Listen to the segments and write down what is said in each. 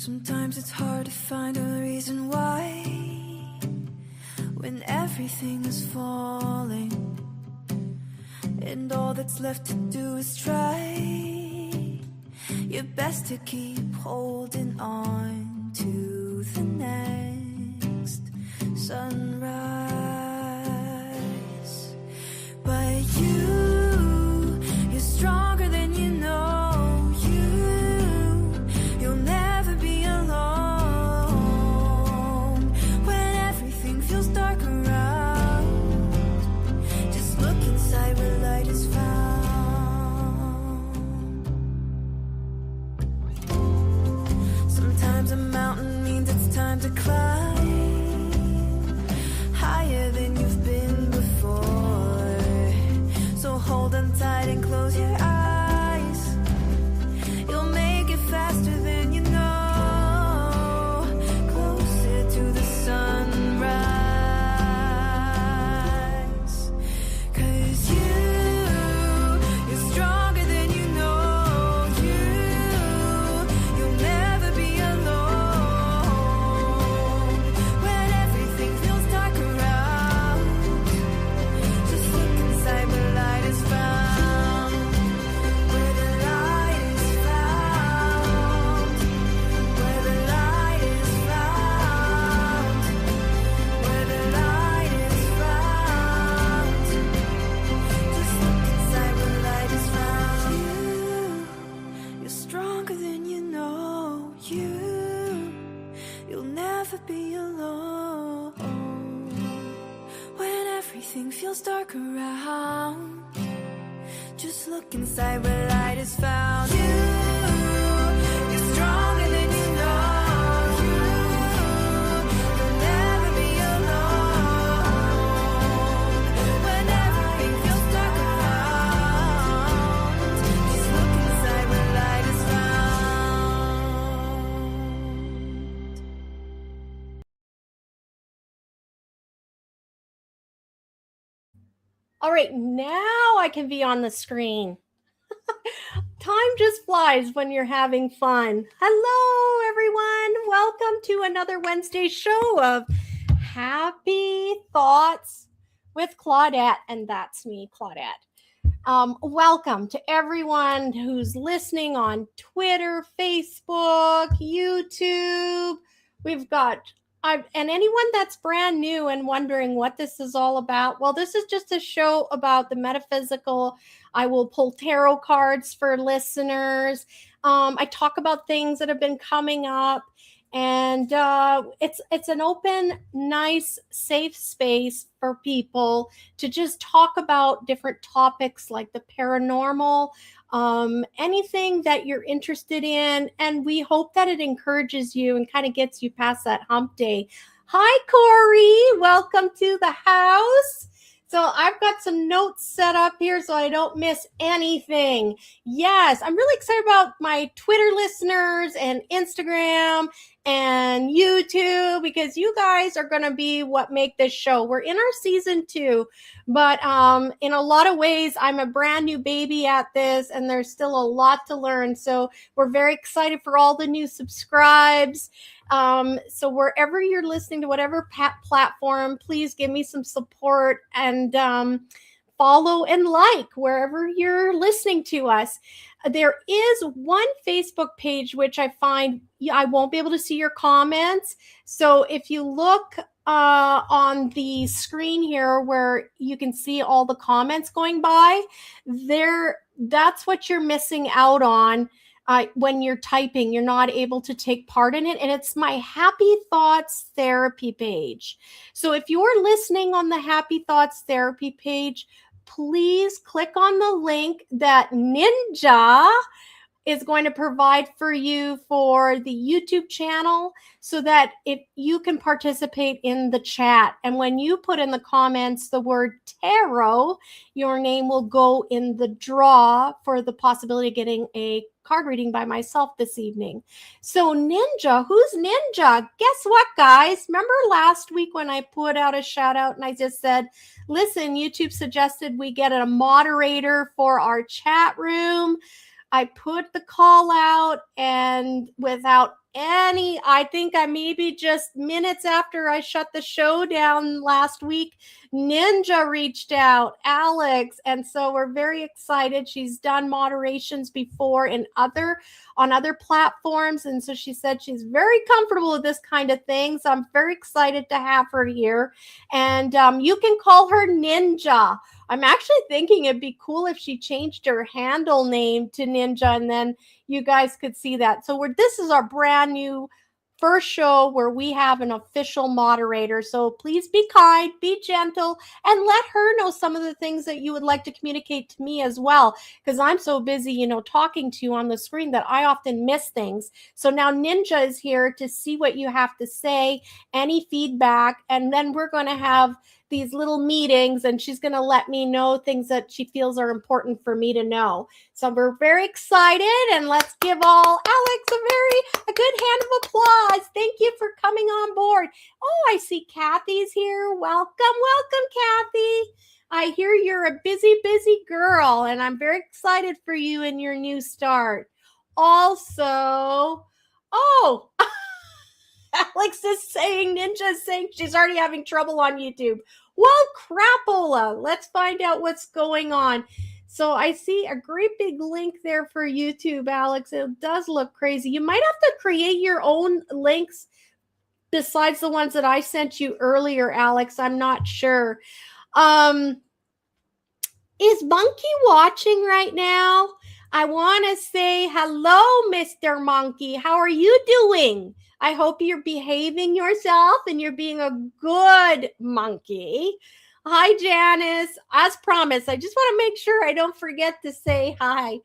Sometimes it's hard to find a reason why when everything is falling and all that's left to do is try your best to keep holding on to the next sunrise. But you're stronger than you know. You'll never be alone when everything feels dark around. Just look inside where light is found. Sometimes a mountain means it's time to climb higher than you've been before. So hold on tight and close your eyes. You'll make it faster than you know. Closer to the sunrise. 'Cause you're stronger than you know. You'll never be alone when everything feels dark around. Just look inside where light is found. Where the light is found. Where the light is found. Where the light is found. Just look inside where light is found. You're stronger than you know. You'll never be alone when everything feels dark around. Just look inside where light is found. You're stronger than you know. You'll never be alone when everything feels dark around. Just look inside where light is found. All right, now I can be on the screen. Time just flies when you're having fun. Hello, everyone. Welcome to another Wednesday show of Happy Thoughts with Claudette, and that's me, Claudette. Welcome to everyone who's listening on Twitter, Facebook, YouTube. We've got and anyone that's brand new and wondering what this is all about, well, this is just a show about the metaphysical. I will pull tarot cards for listeners. I talk about things that have been coming up, and it's an open, nice, safe space for people to just talk about different topics like the paranormal, anything that you're interested in. And we hope that it encourages you and kind of gets you past that hump day. Hi, Corey. Welcome to the house. So I've got some notes set up here so I don't miss anything. Yes, I'm really excited about my Twitter listeners and Instagram and YouTube, because you guys are going to be what make this show. We're in our season 2, but in a lot of ways, I'm a brand new baby at this, and there's still a lot to learn. So we're very excited for all the new subscribes. So wherever you're listening to whatever platform, please give me some support and follow and like wherever you're listening to us. There is one Facebook page which I find I won't be able to see your comments. So if you look on the screen here where you can see all the comments going by, that's what you're missing out on. When you're typing, you're not able to take part in it. And it's my Happy Thoughts Therapy page. So if you're listening on the Happy Thoughts Therapy page, please click on the link that Ninja is going to provide for you for the YouTube channel, so that if you can participate in the chat. And when you put in the comments the word tarot, your name will go in the draw for the possibility of getting a card reading by myself this evening. So Ninja, who's Ninja? Guess what, guys? Remember last week when I put out a shout out and I just said, listen, YouTube suggested we get a moderator for our chat room. I put the call out, and without I think I maybe just minutes after I shut the show down last week, Ninja reached out, Alex, and so we're very excited. She's done moderations before on other platforms, and so she said she's very comfortable with this kind of thing. So I'm very excited to have her here, and you can call her Ninja. I'm actually thinking it'd be cool if she changed her handle name to Ninja, and then you guys could see that. So this is our brand new first show where we have an official moderator. So please be kind, be gentle, and let her know some of the things that you would like to communicate to me as well, because I'm so busy, talking to you on the screen that I often miss things. So now Ninja is here to see what you have to say, any feedback, and then we're going to have these little meetings, and she's going to let me know things that she feels are important for me to know. So we're very excited, and let's give all Alex a good hand of applause. Thank you for coming on board. Oh, I see Kathy's here. Welcome, Kathy. I hear you're a busy girl, and I'm very excited for you in your new start. Also, Alex is saying, Ninja is saying she's already having trouble on YouTube. Well, crapola. Let's find out what's going on. So I see a great big link there for YouTube, Alex. It does look crazy. You might have to create your own links besides the ones that I sent you earlier, Alex. I'm not sure. Is Monkey watching right now? I want to say hello, Mr. Monkey. How are you doing? I hope you're behaving yourself and you're being a good monkey. Hi, Janice. As promised, I just want to make sure I don't forget to say hi.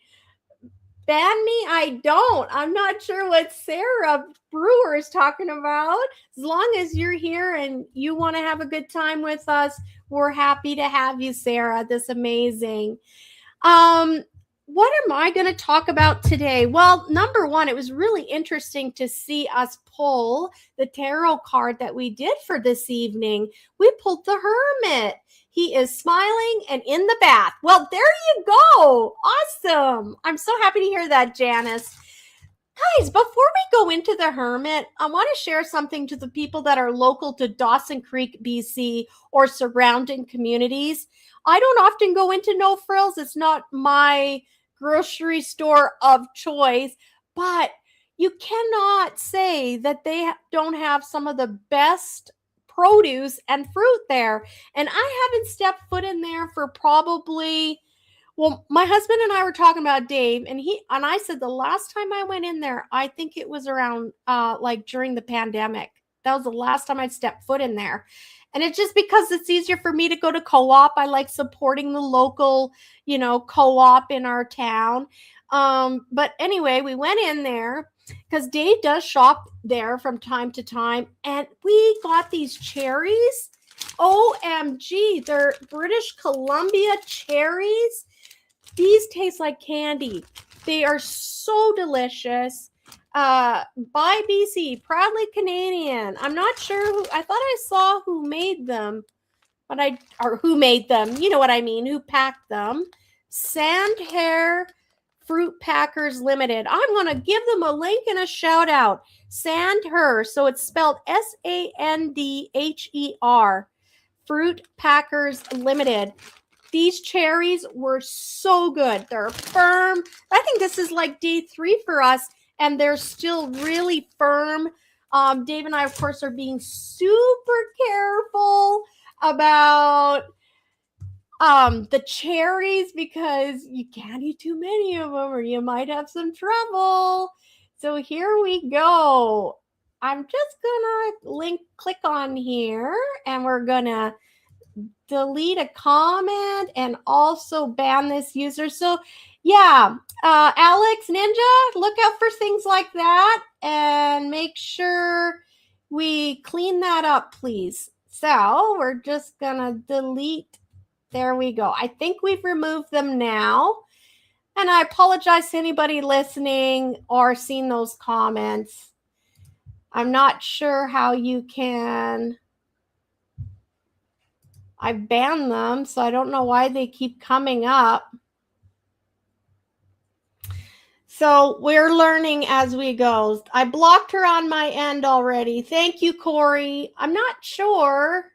Ban me? I don't. I'm not sure what Sarah Brewer is talking about. As long as you're here and you want to have a good time with us, we're happy to have you, Sarah. That's amazing. What am I going to talk about today? Well, number one, it was really interesting to see us pull the tarot card that we did for this evening. We pulled the Hermit. He is smiling and in the bath. Well, there you go. Awesome. I'm so happy to hear that, Janice. Guys, before we go into the Hermit, I want to share something to the people that are local to Dawson Creek, BC, or surrounding communities. I don't often go into No Frills. It's not my grocery store of choice, but you cannot say that they don't have some of the best produce and fruit there. And I haven't stepped foot in there for probably... Well, my husband and I were talking about Dave, and I said the last time I went in there, I think it was around like during the pandemic. That was the last time I'd stepped foot in there. And it's just because it's easier for me to go to co-op. I like supporting the local, co-op in our town. But anyway, we went in there because Dave does shop there from time to time, and we got these cherries. OMG, they're British Columbia cherries. These taste like candy. They are so delicious. By BC, proudly Canadian. I'm not sure I thought I saw who made them, or who made them. You know what I mean, who packed them. Sandhair Fruit Packers Limited. I'm going to give them a link and a shout out. Sandher, so it's spelled Sandher. Fruit Packers Limited. These cherries were so good. They're firm. I think this is like day 3 for us, and they're still really firm. Dave and I, of course, are being super careful about the cherries because you can't eat too many of them or you might have some trouble. So here we go. I'm just gonna click on here, and we're gonna delete a comment and also ban this user. So yeah, Alex, Ninja, look out for things like that and make sure we clean that up, please. So we're just gonna delete. There we go. I think we've removed them now. And I apologize to anybody listening or seen those comments. I'm not sure how you can... I've banned them, so I don't know why they keep coming up. So we're learning as we go. I blocked her on my end already. Thank you, Corey. I'm not sure.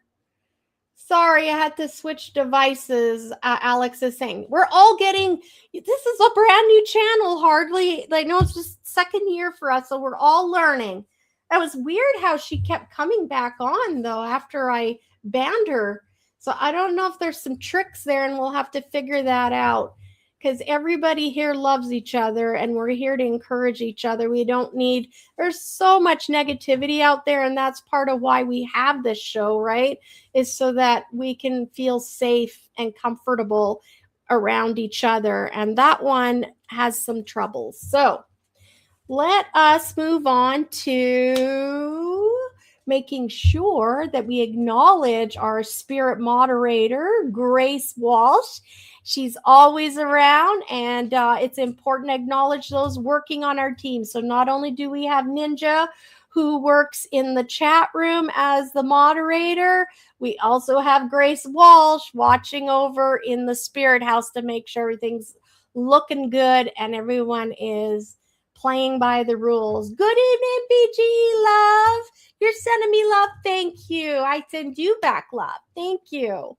Sorry, I had to switch devices. Alex is saying we're all getting. This is a brand new channel. Hardly, like, no, it's just second year for us, so we're all learning. That was weird how she kept coming back on though after I banned her. So I don't know if there's some tricks there, and we'll have to figure that out. Because everybody here loves each other, and we're here to encourage each other. We don't need. There's so much negativity out there, and that's part of why we have this show, right? Is so that we can feel safe and comfortable around each other. And that one has some troubles. So let us move on to making sure that we acknowledge our spirit moderator, Grace Walsh. She's always around, and it's important to acknowledge those working on our team. So not only do we have Ninja, who works in the chat room as the moderator, we also have Grace Walsh watching over in the spirit house to make sure everything's looking good and everyone is playing by the rules. Good evening, BG love. You're sending me love. Thank you. I send you back love. Thank you.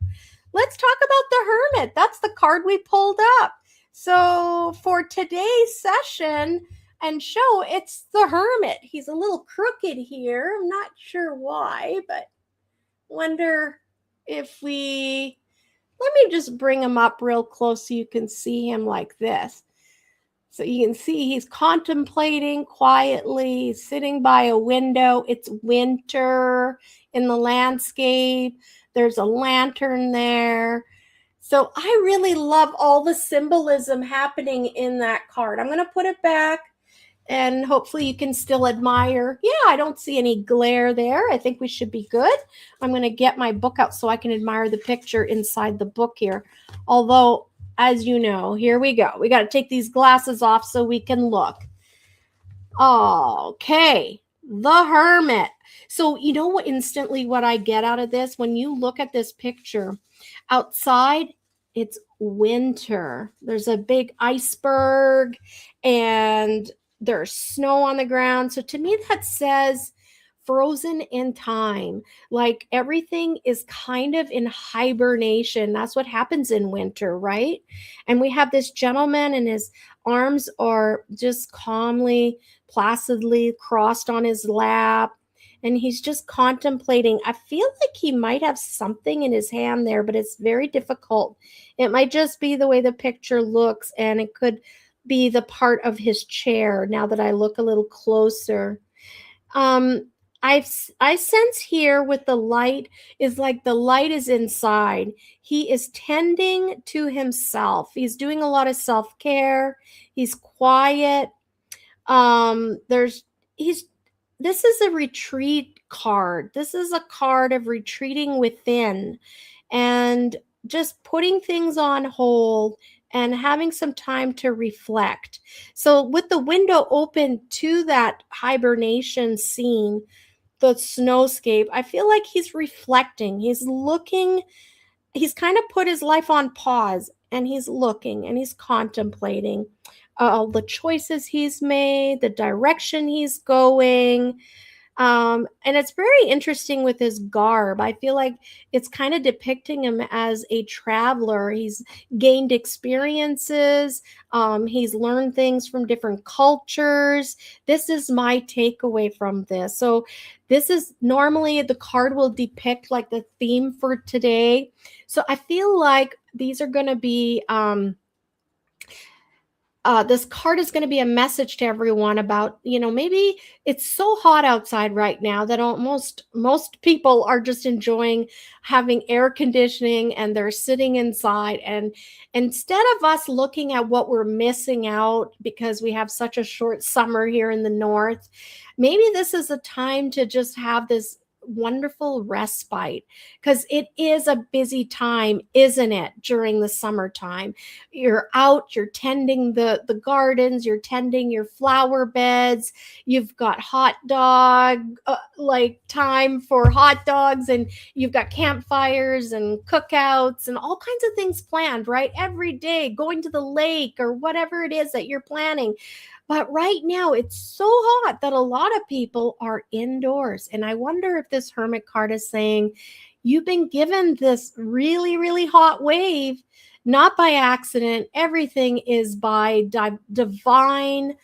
Let's talk about the Hermit. That's the card we pulled up. So for today's session and show, it's the Hermit. He's a little crooked here. I'm not sure why, but wonder if we... Let me just bring him up real close so you can see him like this. So you can see he's contemplating quietly, sitting by a window. It's winter in the landscape. There's a lantern there. So I really love all the symbolism happening in that card. I'm going to put it back, and hopefully you can still admire. Yeah, I don't see any glare there. I think we should be good. I'm going to get my book out so I can admire the picture inside the book here. Although, as you know, here we go. We got to take these glasses off so we can look. Okay, the Hermit. So you know what, instantly what I get out of this, when you look at this picture, outside it's winter. There's a big iceberg and there's snow on the ground. So to me that says frozen in time. Like everything is kind of in hibernation. That's what happens in winter, right? And we have this gentleman, and his arms are just calmly, placidly crossed on his lap, and he's just contemplating. I feel like he might have something in his hand there, but it's very difficult. It might just be the way the picture looks, and it could be the part of his chair now that I look a little closer. I sense here with the light is like the light is inside. He is tending to himself. He's doing a lot of self-care. He's quiet. This is a retreat card. This is a card of retreating within and just putting things on hold and having some time to reflect. So with the window open to that hibernation scene, the snowscape, I feel like he's reflecting. He's looking. He's kind of put his life on pause, and he's looking and he's contemplating the choices he's made, the direction he's going. And it's very interesting with his garb. I feel like it's kind of depicting him as a traveler. He's gained experiences. He's learned things from different cultures. This is my takeaway from this. So this is normally the card will depict like the theme for today. So I feel like these are going to be this card is going to be a message to everyone about, maybe it's so hot outside right now that most people are just enjoying having air conditioning and they're sitting inside. And instead of us looking at what we're missing out because we have such a short summer here in the north, maybe this is a time to just have this wonderful respite, because it is a busy time, isn't it? During the summertime, you're out, you're tending the gardens, you're tending your flower beds, you've got hot dog like time for hot dogs, and you've got campfires and cookouts and all kinds of things planned, right? Every day, going to the lake or whatever it is that you're planning. But right now, it's so hot that a lot of people are indoors. And I wonder if this Hermit card is saying, you've been given this really, really hot wave, not by accident. Everything is by divine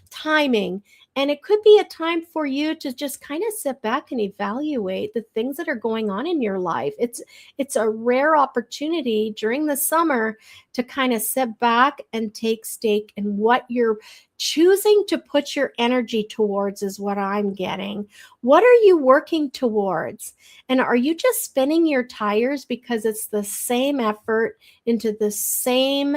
timing. And it could be a time for you to just kind of sit back and evaluate the things that are going on in your life. It's a rare opportunity during the summer to kind of sit back and take stake in what you're choosing to put your energy towards, is what I'm getting. What are you working towards? And are you just spinning your tires because it's the same effort into the same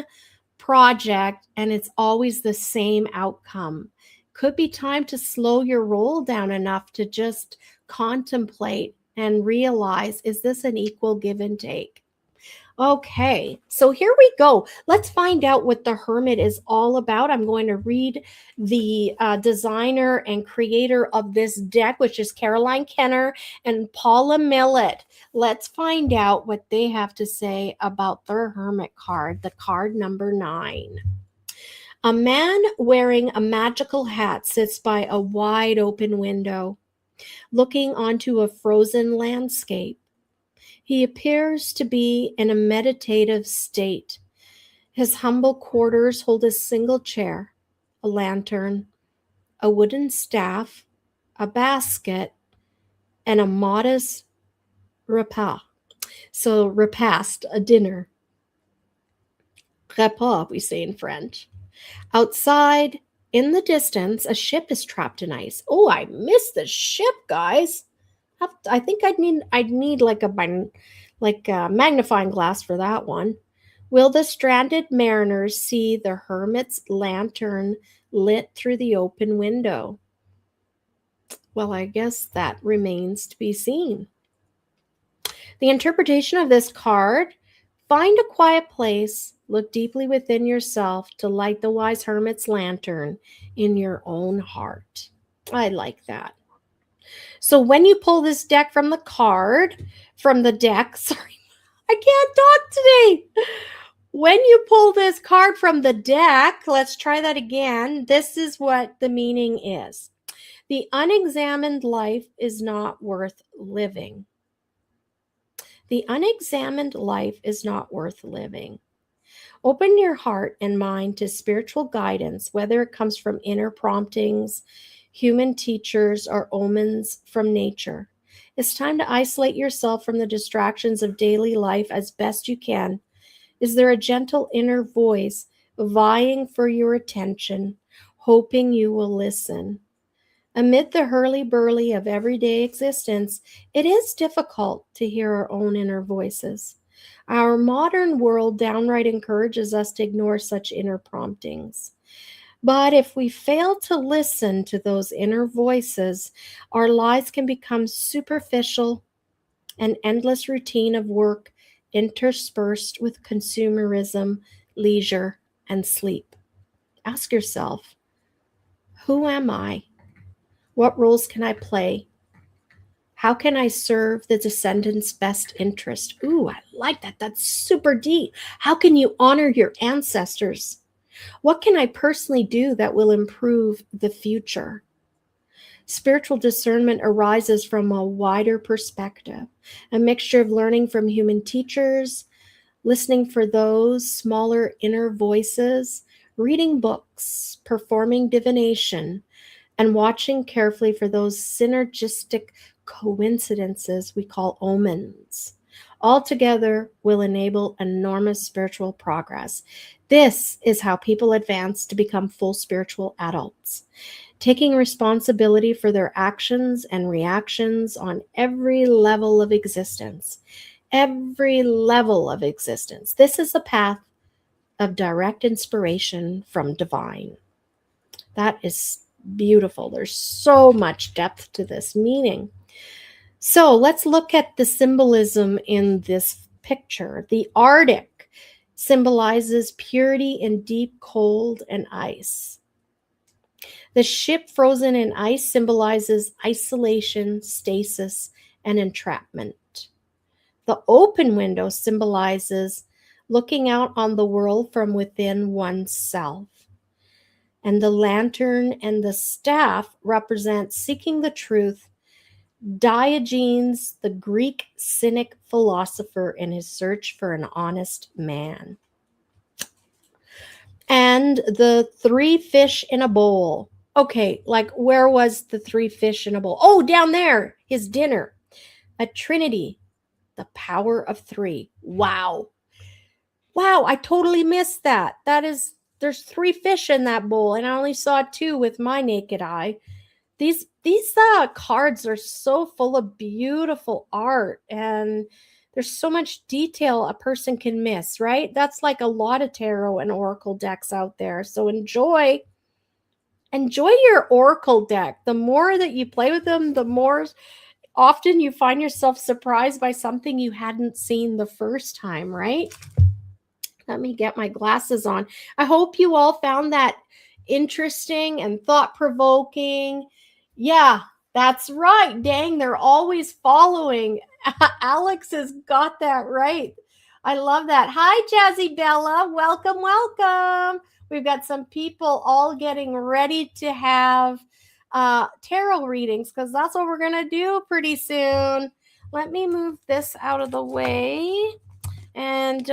project and it's always the same outcome? Could be time to slow your roll down enough to just contemplate and realize, is this an equal give and take? Okay, so here we go. Let's find out what the Hermit is all about. I'm going to read the designer and creator of this deck, which is Caroline Kenner and Paula Millett. Let's find out what they have to say about their Hermit card, the card number 9. A man wearing a magical hat sits by a wide open window, looking onto a frozen landscape. He appears to be in a meditative state. His humble quarters hold a single chair, a lantern, a wooden staff, a basket, and a modest repas. So repast, a dinner. Repas, we say in French. Outside, in the distance, a ship is trapped in ice. Oh, I missed the ship, guys. I think I'd need like a magnifying glass for that one. Will the stranded mariners see the hermit's lantern lit through the open window? Well, I guess that remains to be seen. The interpretation of this card: find a quiet place, look deeply within yourself to light the wise hermit's lantern in your own heart. I like that. So when you pull this deck from the deck, sorry, I can't talk today. When you pull this card from the deck, let's try that again. This is what the meaning is. The unexamined life is not worth living. The unexamined life is not worth living. Open your heart and mind to spiritual guidance, whether it comes from inner promptings, human teachers, or omens from nature. It's time to isolate yourself from the distractions of daily life as best you can. Is there a gentle inner voice vying for your attention, hoping you will listen? Amid the hurly-burly of everyday existence, it is difficult to hear our own inner voices. Our modern world downright encourages us to ignore such inner promptings. But if we fail to listen to those inner voices, our lives can become superficial, an endless routine of work interspersed with consumerism, leisure, and sleep. Ask yourself, who am I? What roles can I play? How can I serve the descendants' best interest? Ooh, I like that. That's super deep. How can you honor your ancestors? What can I personally do that will improve the future? Spiritual discernment arises from a wider perspective, a mixture of learning from human teachers, listening for those smaller inner voices, reading books, performing divination, and watching carefully for those synergistic coincidences we call omens. Altogether will enable enormous spiritual progress. This is how people advance to become full spiritual adults, taking responsibility for their actions and reactions on every level of existence. Every level of existence. This is the path of direct inspiration from divine. That is beautiful. There's so much depth to this meaning. So let's look at the symbolism in this picture. The Arctic symbolizes purity in deep cold and ice. The ship frozen in ice symbolizes isolation, stasis, and entrapment. The open window symbolizes looking out on the world from within oneself. And the lantern and the staff represent seeking the truth. Diogenes, the Greek cynic philosopher, in his search for an honest man. And the three fish in a bowl. Okay, like where was the three fish in a bowl? Oh, down there, his dinner. A trinity, the power of three. Wow. Wow, I totally missed that. There's three fish in that bowl, and I only saw two with my naked eye. These cards are so full of beautiful art, and there's so much detail a person can miss, right? That's like a lot of tarot and oracle decks out there. So enjoy your oracle deck. The more that you play with them, the more often you find yourself surprised by something you hadn't seen the first time, right? Let me get my glasses on. I hope you all found that interesting and thought-provoking. Yeah, that's right. Dang, they're always following. Alex has got that right. I love that. Hi, Jazzy Bella. Welcome, welcome. We've got some people all getting ready to have tarot readings because that's what we're going to do pretty soon. Let me move this out of the way. And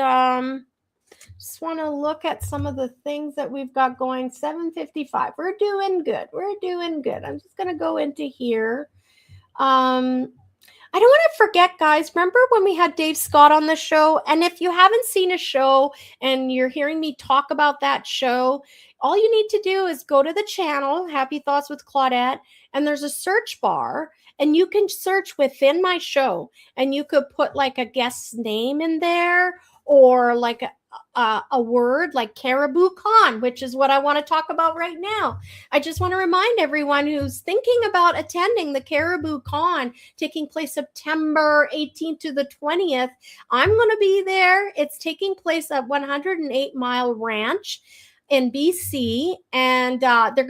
just want to look at some of the things that we've got going. 7:55. We're doing good. I'm just going to go into here. I don't want to forget, guys. Remember when we had Dave Scott on the show? And if you haven't seen a show and you're hearing me talk about that show, all you need to do is go to the channel, Happy Thoughts with Claudette, and there's a search bar, and you can search within my show, and you could put like a guest's name in there, or like a word like Caribou Con, which is what I want to talk about right now. I just want to remind everyone who's thinking about attending the Caribou Con taking place September 18th to the 20th. I'm going to be there. It's taking place at 108 Mile Ranch in BC, and it's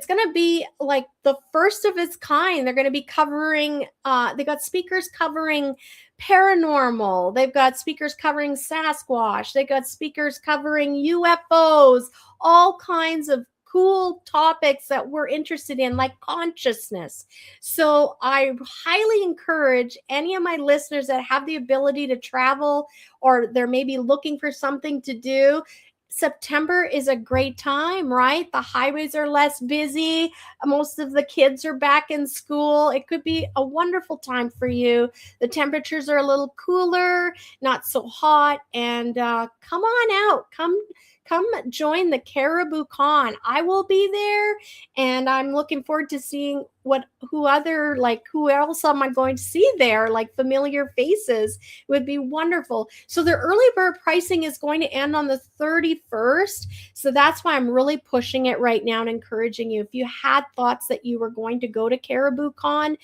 going to be like the first of its kind. They're going to be covering, they got speakers covering paranormal. They've got speakers covering Sasquatch. They got speakers covering UFOs, all kinds of cool topics that we're interested in, like consciousness. So I highly encourage any of my listeners that have the ability to travel, or they're maybe looking for something to do. September is a great time, right? The highways are less busy. Most of the kids are back in school. It could be a wonderful time for you. The temperatures are a little cooler, not so hot. And come on out. Come join the Caribou Con. I will be there, and I'm looking forward to seeing who else am I going to see there, like familiar faces. It would be wonderful. So the early bird pricing is going to end on the 31st. So that's why I'm really pushing it right now and encouraging you. If you had thoughts that you were going to go to Caribou Con,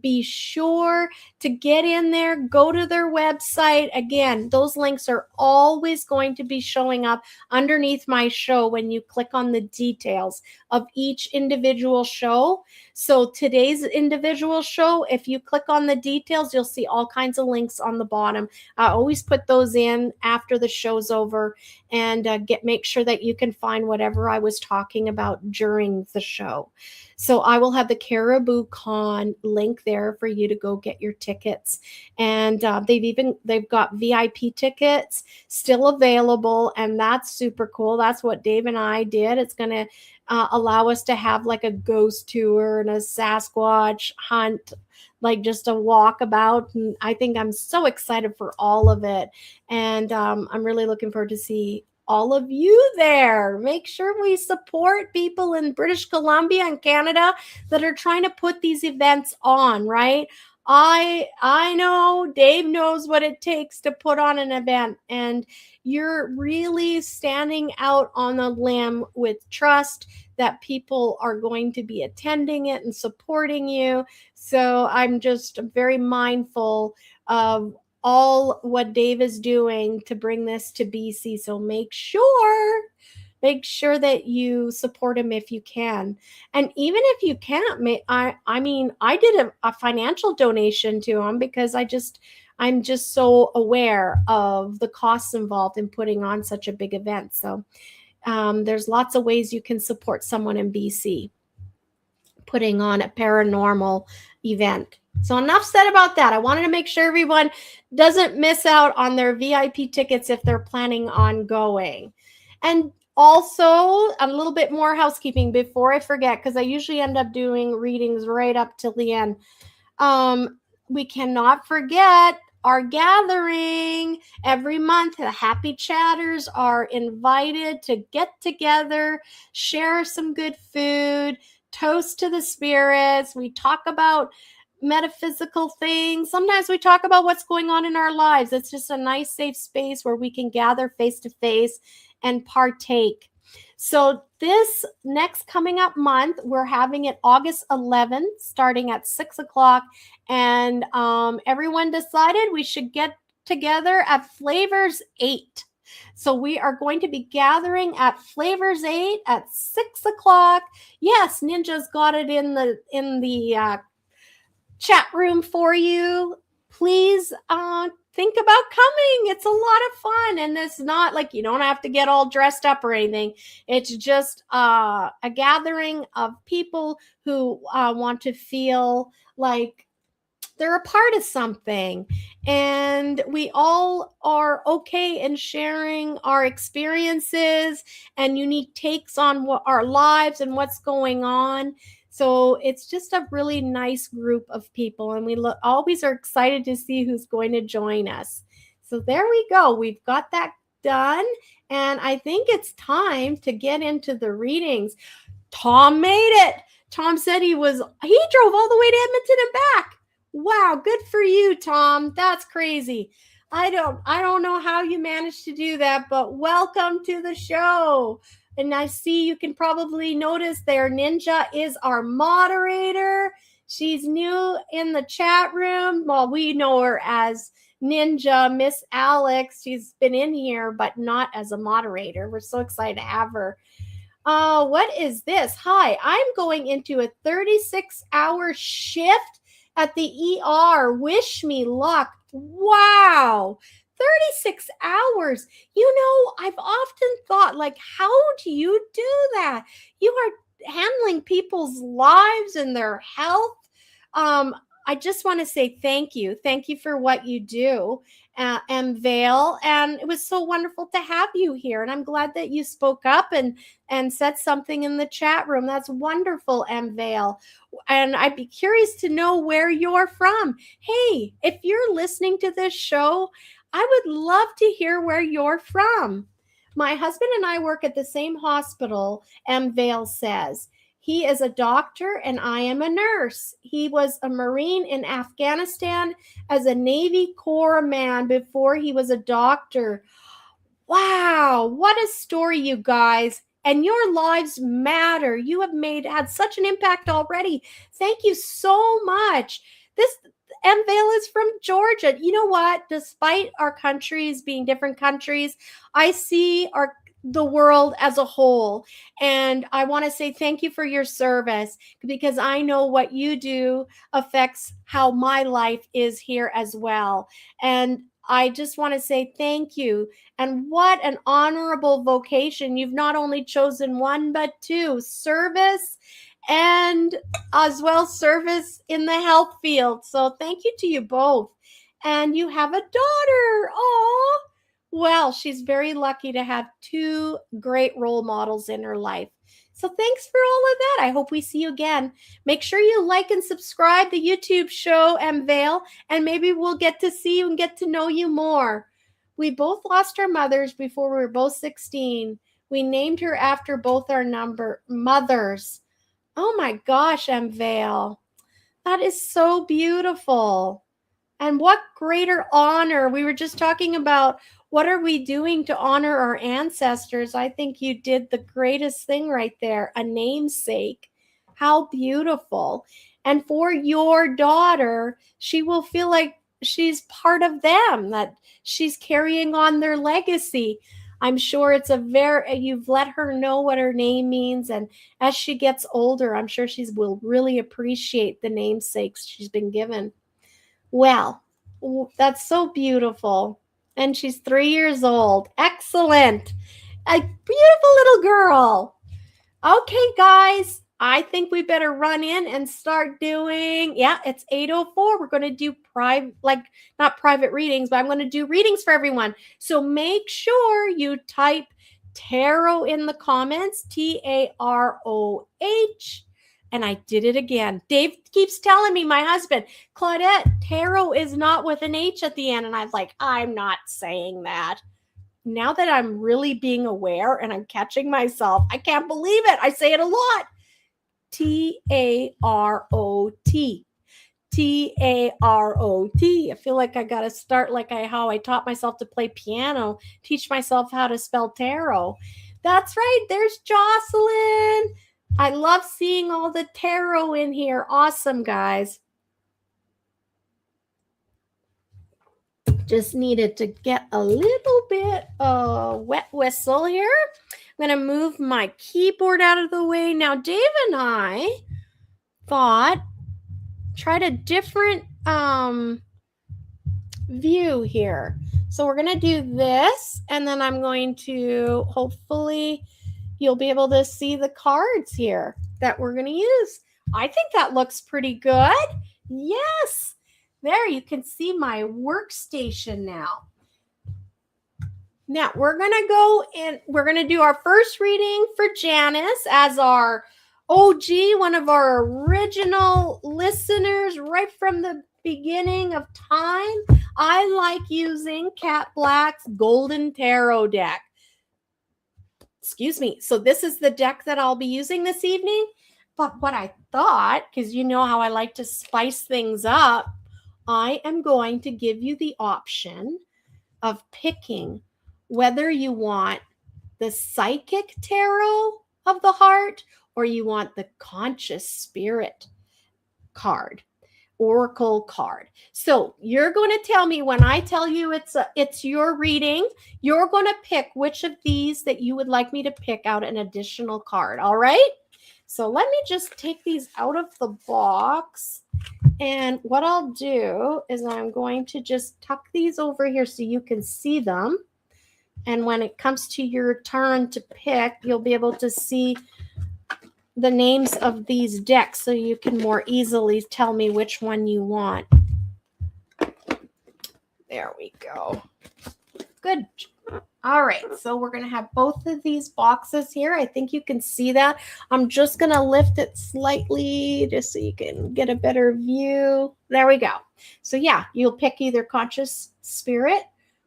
be sure to get in there, go to their website. Again, those links are always going to be showing up underneath my show when you click on the details of each individual show. So today's individual show, if you click on the details, you'll see all kinds of links on the bottom. I always put those in after the show's over, and make sure that you can find whatever I was talking about during the show. So I will have the Caribou Con link there for you to go get your tickets. And they've got VIP tickets still available, and that's super cool. That's what Dave and I did. It's going to allow us to have like a ghost tour and a Sasquatch hunt, like just a walkabout. And I think I'm so excited for all of it. And I'm really looking forward to see all of you there. Make sure we support people in British Columbia and Canada that are trying to put these events on, right? I know Dave knows what it takes to put on an event, and you're really standing out on a limb with trust that people are going to be attending it and supporting you. So I'm just very mindful of all what Dave is doing to bring this to BC. So make sure that you support him if you can. And even if you can't, I mean, I did a financial donation to him because I'm just so aware of the costs involved in putting on such a big event. So there's lots of ways you can support someone in BC putting on a paranormal event. So enough said about that. I wanted to make sure everyone doesn't miss out on their VIP tickets if they're planning on going. And also, a little bit more housekeeping before I forget, because I usually end up doing readings right up till the end. We cannot forget our gathering every month. The happy chatters are invited to get together, share some good food, toast to the spirits. We talk about metaphysical things. Sometimes we talk about what's going on in our lives. It's just a nice, safe space where we can gather face to face and partake. So this next coming up month, we're having it August 11th, starting at 6 o'clock. And everyone decided we should get together at Flavors 8. So we are going to be gathering at Flavors 8 at 6 o'clock. Yes, Ninja's got it in the chat room for you. Please think about coming. It's a lot of fun, and it's not like you don't have to get all dressed up or anything. It's just a gathering of people who want to feel like they're a part of something, and we all are okay in sharing our experiences and unique takes on what our lives and what's going on. So it's just a really nice group of people, and we always are excited to see who's going to join us. So there we go. We've got that done, and I think it's time to get into the readings. Tom made it. Tom said he drove all the way to Edmonton and back. Wow, good for you, Tom. That's crazy. I don't know how you managed to do that, but welcome to the show. And I see you can probably notice there, Ninja is our moderator. She's new in the chat room. Well, we know her as Ninja, Miss Alex. She's been in here, but not as a moderator. We're so excited to have her. What is this? Hi, I'm going into a 36-hour shift at the ER. Wish me luck. Wow. 36 hours. You know, I've often thought, like, how do you do that? You are handling people's lives and their health. I just want to say thank you. Thank you for what you do, Vale. And it was so wonderful to have you here. And I'm glad that you spoke up and said something in the chat room. That's wonderful, Vale. And I'd be curious to know where you're from. Hey, if you're listening to this show, I would love to hear where you're from. My husband and I work at the same hospital, Vale says. He is a doctor and I am a nurse. He was a Marine in Afghanistan as a Navy Corps man before he was a doctor. Wow, what a story, you guys. And your lives matter. You have had such an impact already. Thank you so much. This Vale is from Georgia. You know what? Despite our countries being different countries, I see the world as a whole. And I want to say thank you for your service, because I know what you do affects how my life is here as well. And I just want to say thank you. And what an honorable vocation. You've not only chosen one, but two: service and as well service in the health field. So thank you to you both. And you have a daughter. Oh, well, she's very lucky to have two great role models in her life. So thanks for all of that. I hope we see you again. Make sure you like and subscribe the YouTube show, Vale, and maybe we'll get to see you and get to know you more. We both lost our mothers before we were both 16. We named her after both our mothers. Oh my gosh, Vale. That is so beautiful. And what greater honor. We were just talking about what are we doing to honor our ancestors. I think you did the greatest thing right there, a namesake. How beautiful. And for your daughter, she will feel like she's part of them, that she's carrying on their legacy. I'm sure you've let her know what her name means. And as she gets older, I'm sure she will really appreciate the namesakes she's been given. Well, that's so beautiful. And she's 3 years old. Excellent. A beautiful little girl. Okay, guys, I think we better run in and start doing, it's 8:04. We're going to do not private readings, but I'm going to do readings for everyone. So make sure you type tarot in the comments, TAROH. And I did it again. Dave keeps telling me, my husband, Claudette, tarot is not with an H at the end. And I was like, I'm not saying that. Now that I'm really being aware and I'm catching myself, I can't believe it. I say it a lot. TAROT. TAROT. I feel like I got to start like how I taught myself to play piano, teach myself how to spell tarot. That's right. There's Jocelyn. I love seeing all the tarot in here. Awesome, guys. Just needed to get a little bit of wet whistle here. I'm going to move my keyboard out of the way. Now, Dave and I thought, tried a different view here. So we're going to do this, and then I'm going to, hopefully, you'll be able to see the cards here that we're going to use. I think that looks pretty good. Yes. There, you can see my workstation now. Now, we're going to go and we're going to do our first reading for Janice as our OG, one of our original listeners right from the beginning of time. I like using Cat Black's Golden Tarot deck. Excuse me. So this is the deck that I'll be using this evening. But what I thought, because you know how I like to spice things up, I am going to give you the option of picking whether you want the psychic tarot of the heart or you want the conscious spirit card, oracle card. So you're going to tell me when I tell you it's your reading, you're going to pick which of these that you would like me to pick out an additional card. All right. So let me just take these out of the box. And what I'll do is I'm going to just tuck these over here so you can see them. And when it comes to your turn to pick, you'll be able to see the names of these decks so you can more easily tell me which one you want. There we go. Good. All right, so we're going to have both of these boxes here. I think you can see that. I'm just going to lift it slightly just so you can get a better view. There we go. So yeah, you'll pick either conscious spirit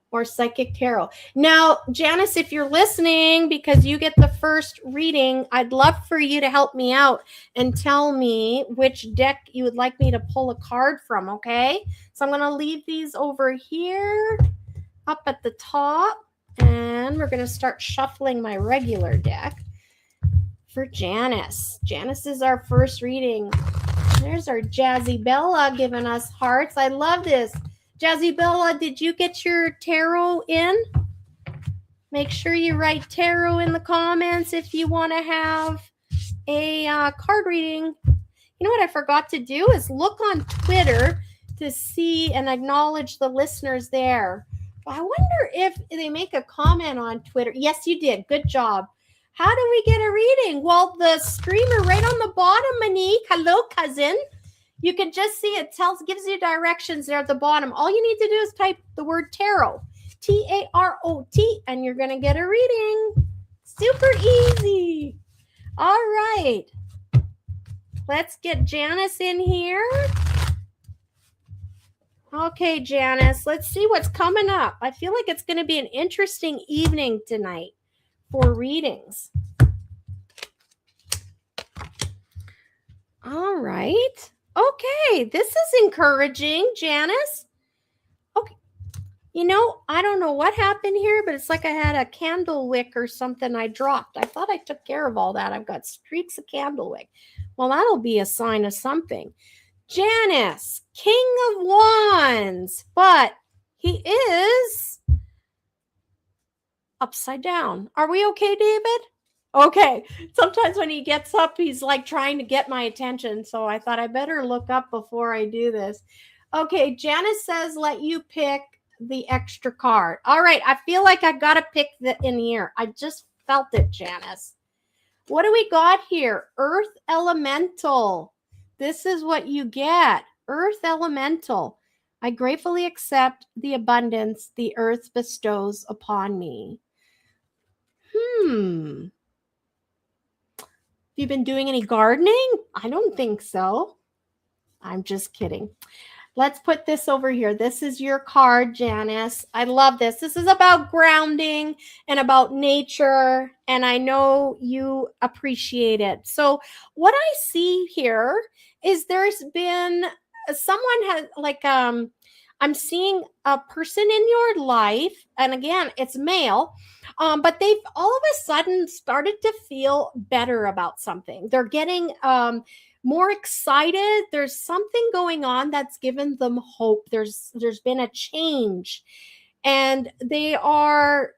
or psychic tarot. Now, Janice, if you're listening, because you get the first reading, I'd love for you to help me out and tell me which deck you would like me to pull a card from, okay? So I'm going to leave these over here up at the top. And we're going to start shuffling my regular deck for Janice. Janice is our first reading. There's our Jazzy Bella giving us hearts. I love this. Jazzy Bella, did you get your tarot in? Make sure you write tarot in the comments if you want to have a card reading. You know what I forgot to do is look on Twitter to see and acknowledge the listeners there. I wonder if they make a comment on Twitter. Yes, you did. Good job. How do we get a reading? Well, the streamer right on the bottom, Monique. Hello, cousin. You can just see it gives you directions there at the bottom. All you need to do is type the word tarot, T-A-R-O-T, and you're going to get a reading. Super easy. All right. Let's get Janice in here. Okay, Janice, let's see what's coming up. I feel like it's going to be an interesting evening tonight for readings. All right. Okay, this is encouraging, Janice. Okay. You know, I don't know what happened here, but it's like I had a candle wick or something I dropped. I thought I took care of all that. I've got streaks of candle wick. Well, that'll be a sign of something. Janice, King of Wands, but he is upside down. Are we okay, David? Okay. Sometimes when he gets up, he's like trying to get my attention. So I thought I better look up before I do this. Okay. Janice says, let you pick the extra card. All right. I feel like I got to pick the in here. I just felt it, Janice. What do we got here? Earth Elemental. This is what you get. Earth Elemental. I gratefully accept the abundance the earth bestows upon me. Have you been doing any gardening? I don't think so. I'm just kidding. Let's put this over here. This is your card, Janice. I love this. This is about grounding and about nature, and I know you appreciate it. So what I see here is there's been someone has like I'm seeing a person in your life, and again, it's male, but they've all of a sudden started to feel better about something. They're getting more excited. There's something going on that's given them hope. There's been a change, and they are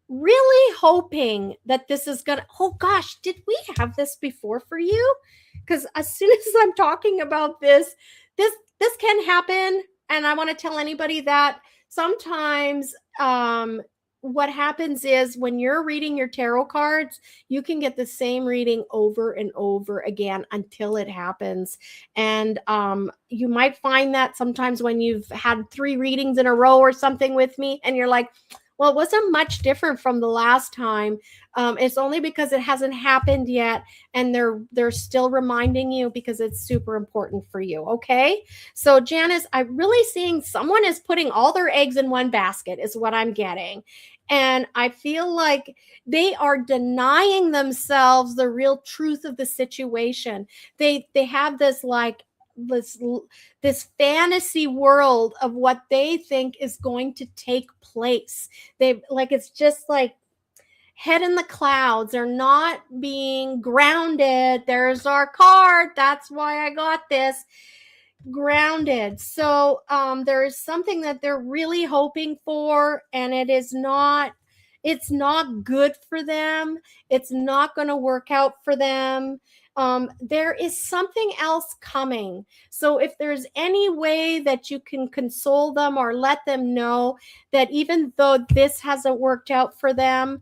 really hoping that this is gonna. Oh gosh, did we have this before for you? Because as soon as I'm talking about this can happen, and I want to tell anybody that sometimes what happens is when you're reading your tarot cards, you can get the same reading over and over again until it happens. And you might find that sometimes when you've had 3 readings in a row or something with me, and you're like, well, it wasn't much different from the last time. It's only because it hasn't happened yet, and they're still reminding you because it's super important for you. Okay, so Janice, I'm really seeing someone is putting all their eggs in one basket is what I'm getting, and I feel like they are denying themselves the real truth of the situation. They have this like this fantasy world of what they think is going to take place. They like it's just like head in the clouds. They're not being grounded. There's our card. That's why I got this. Grounded. So there is something that they're really hoping for, and it's not good for them. It's not going to work out for them. There is something else coming. So if there's any way that you can console them or let them know that even though this hasn't worked out for them,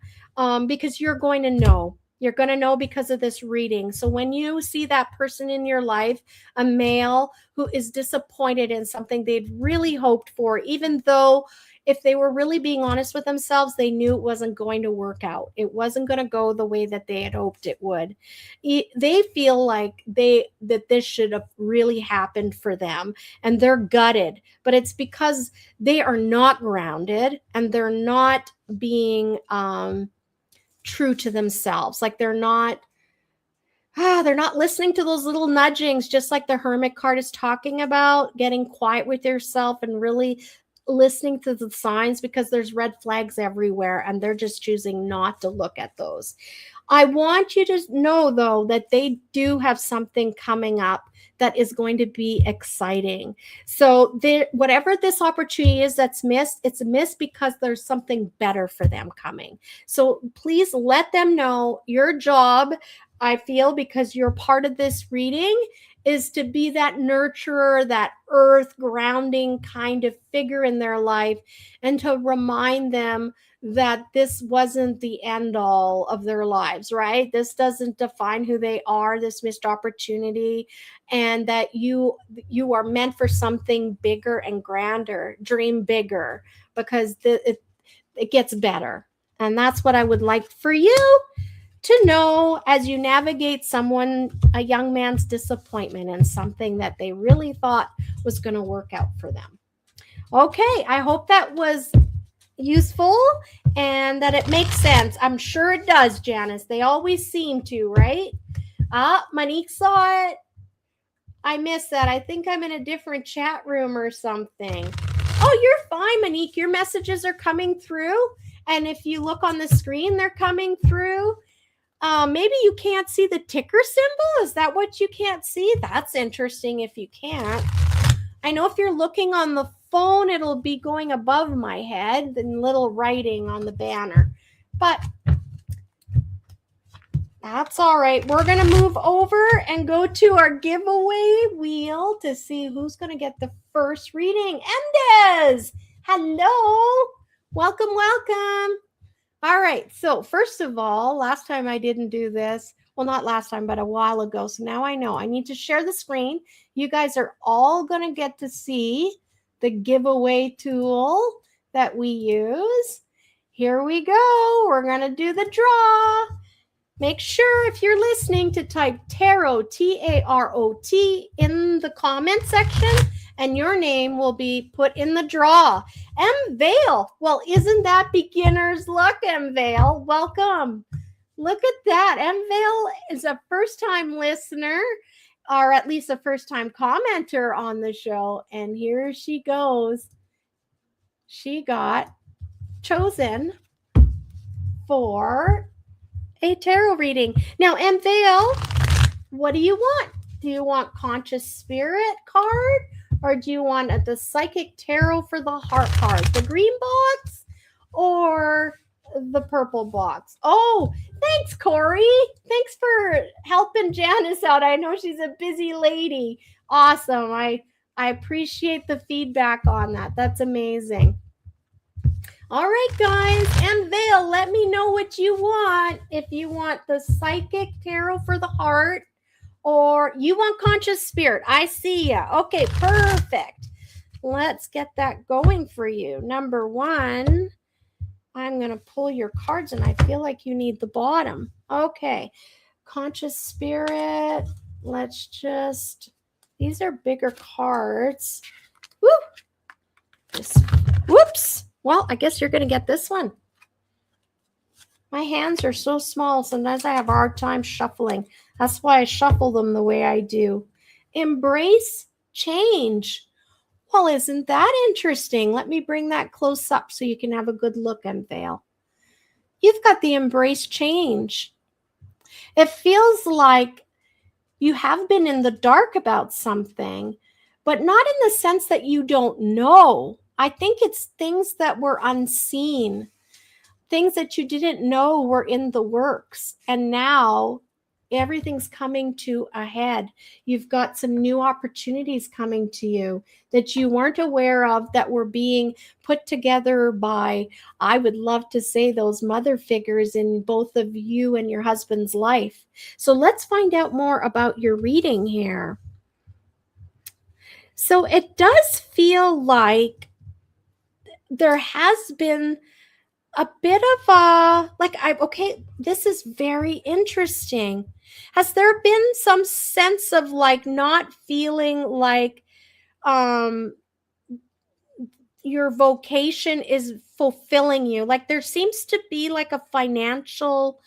because you're going to know because of this reading. So when you see that person in your life, a male who is disappointed in something they'd really hoped for, even though if they were really being honest with themselves, they knew it wasn't going to work out. It wasn't going to go the way that they had hoped it would. They feel like that this should have really happened for them, and they're gutted. But it's because they are not grounded, and they're not being true to themselves. Like they're not listening to those little nudgings, just like the Hermit card is talking about, getting quiet with yourself and really listening to the signs, because there's red flags everywhere and they're just choosing not to look at those. I want you to know, though, that they do have something coming up that is going to be exciting. So whatever this opportunity is that's missed, it's missed because there's something better for them coming. So please let them know your job, I feel, because you're part of this reading, is to be that nurturer, that earth grounding kind of figure in their life, and to remind them that this wasn't the end all of their lives, right? This doesn't define who they are, this missed opportunity, and that you are meant for something bigger and grander. Dream bigger, because it gets better. And that's what I would like for you to know as you navigate a young man's disappointment in something that they really thought was going to work out for them. Okay, I hope that was useful and that it makes sense. I'm sure it does, Janice. They always seem to, right? Monique saw it. I missed that. I think I'm in a different chat room or something. Oh, you're fine, Monique. Your messages are coming through. And if you look on the screen, they're coming through. Maybe you can't see the ticker symbol. Is that what you can't see? That's interesting if you can't. I know if you're looking on the phone, it'll be going above my head and little writing on the banner. But that's all right. We're going to move over and go to our giveaway wheel to see who's going to get the first reading. Emdes, hello. Welcome, welcome. All right. So first of all, last time I didn't do this. Well, not last time, but a while ago. So now I know I need to share the screen. You guys are all going to get to see the giveaway tool that we use. Here we go. We're going to do the draw. Make sure if you're listening to type tarot, T-A-R-O-T, in the comment section, and your name will be put in the draw. M. Vale. Well, isn't that beginner's luck, M. Vale? Welcome. Look at that. M. Vale is a first-time listener, or at least a first-time commenter on the show. And here she goes. She got chosen for a tarot reading. Now, M. Vale, what do you want? Do you want Conscious Spirit card, or do you want the Psychic Tarot for the Heart card? The green box or the purple box? Oh, thanks, Corey. Thanks for helping Janice out. I know she's a busy lady. Awesome. I appreciate the feedback on that. That's amazing. All right, guys, and Vale, let me know what you want. If you want the Psychic Tarot for the Heart, or you want Conscious Spirit. I see ya. Okay, perfect. Let's get that going for you. Number one, I'm going to pull your cards, and I feel like you need the bottom. Okay, Conscious Spirit. Let's just, these are bigger cards. Woo! Whoops. Well, I guess you're going to get this one. My hands are so small, sometimes I have a hard time shuffling. That's why I shuffle them the way I do. Embrace change. Well, isn't that interesting? Let me bring that close up so you can have a good look, M. Vale. You've got the embrace change. It feels like you have been in the dark about something, but not in the sense that you don't know. I think it's things that were unseen, things that you didn't know were in the works. And now everything's coming to a head. You've got some new opportunities coming to you that you weren't aware of, that were being put together by, I would love to say, those mother figures in both of you and your husband's life. So let's find out more about your reading here. So it does feel like there has been a bit of a, okay, this is very interesting. Has there been some sense of like not feeling like your vocation is fulfilling you? Like there seems to be like a financial,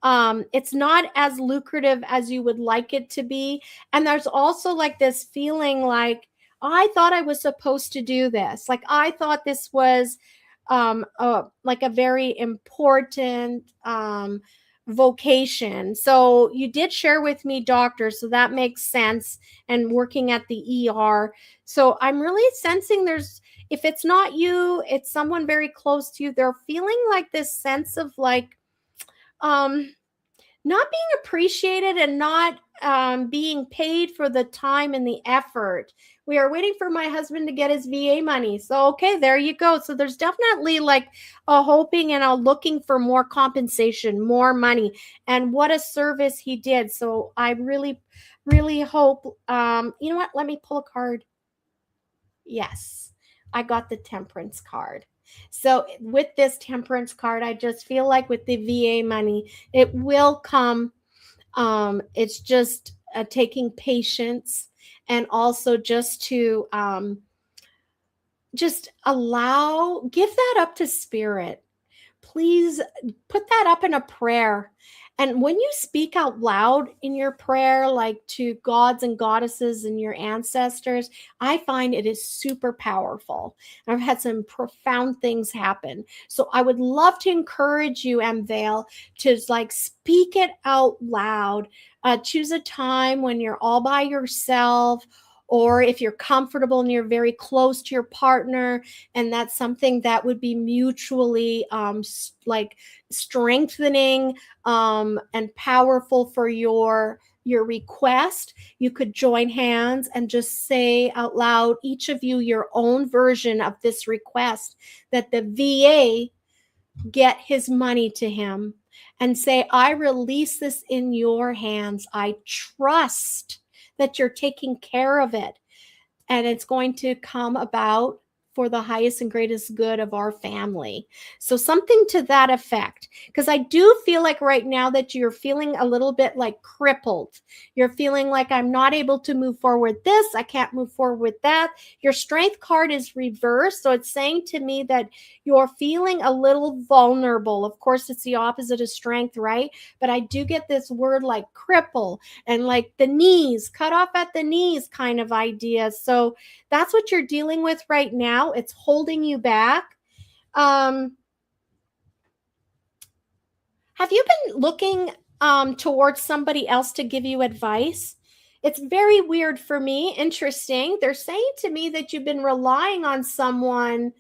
it's not as lucrative as you would like it to be. And there's also like this feeling like, I thought I was supposed to do this. Like I thought this was like a very important vocation. So you did share with me doctor, so that makes sense, and working at the ER. So I'm really sensing there's, if it's not you, it's someone very close to you. They're feeling like this sense of like not being appreciated and not being paid for the time and the effort. We are waiting for my husband to get his VA money. So, okay, there you go. So there's definitely like a hoping and a looking for more compensation, more money, and what a service he did. So I really, really hope, you know what? Let me pull a card. Yes, I got the Temperance card. So with this Temperance card, I just feel like with the VA money, it will come. It's just taking patience, and also just to just give that up to spirit. please put that up in a prayer. And when you speak out loud in your prayer, like to gods and goddesses and your ancestors, I find it is super powerful. I've had some profound things happen. So I would love to encourage you, Vale, to like speak it out loud. Choose a time when you're all by yourself, or if you're comfortable and you're very close to your partner, and that's something that would be mutually like strengthening and powerful for your request, you could join hands and just say out loud, each of you, your own version of this request, that the VA get his money to him, and say, I release this in your hands. I trust that you're taking care of it, and it's going to come about for the highest and greatest good of our family. So something to that effect, because I do feel like right now that you're feeling a little bit like crippled. You're feeling like, I'm not able to move forward this, I can't move forward with that. Your strength card is reversed, so it's saying to me that you're feeling a little vulnerable. Of course, it's the opposite of strength, right? But I do get this word like cripple and like the knees, cut off at the knees kind of idea. So that's what you're dealing with right now. It's holding you back. Have you been looking towards somebody else to give you advice? It's very weird for me. Interesting. They're saying to me that you've been relying on someone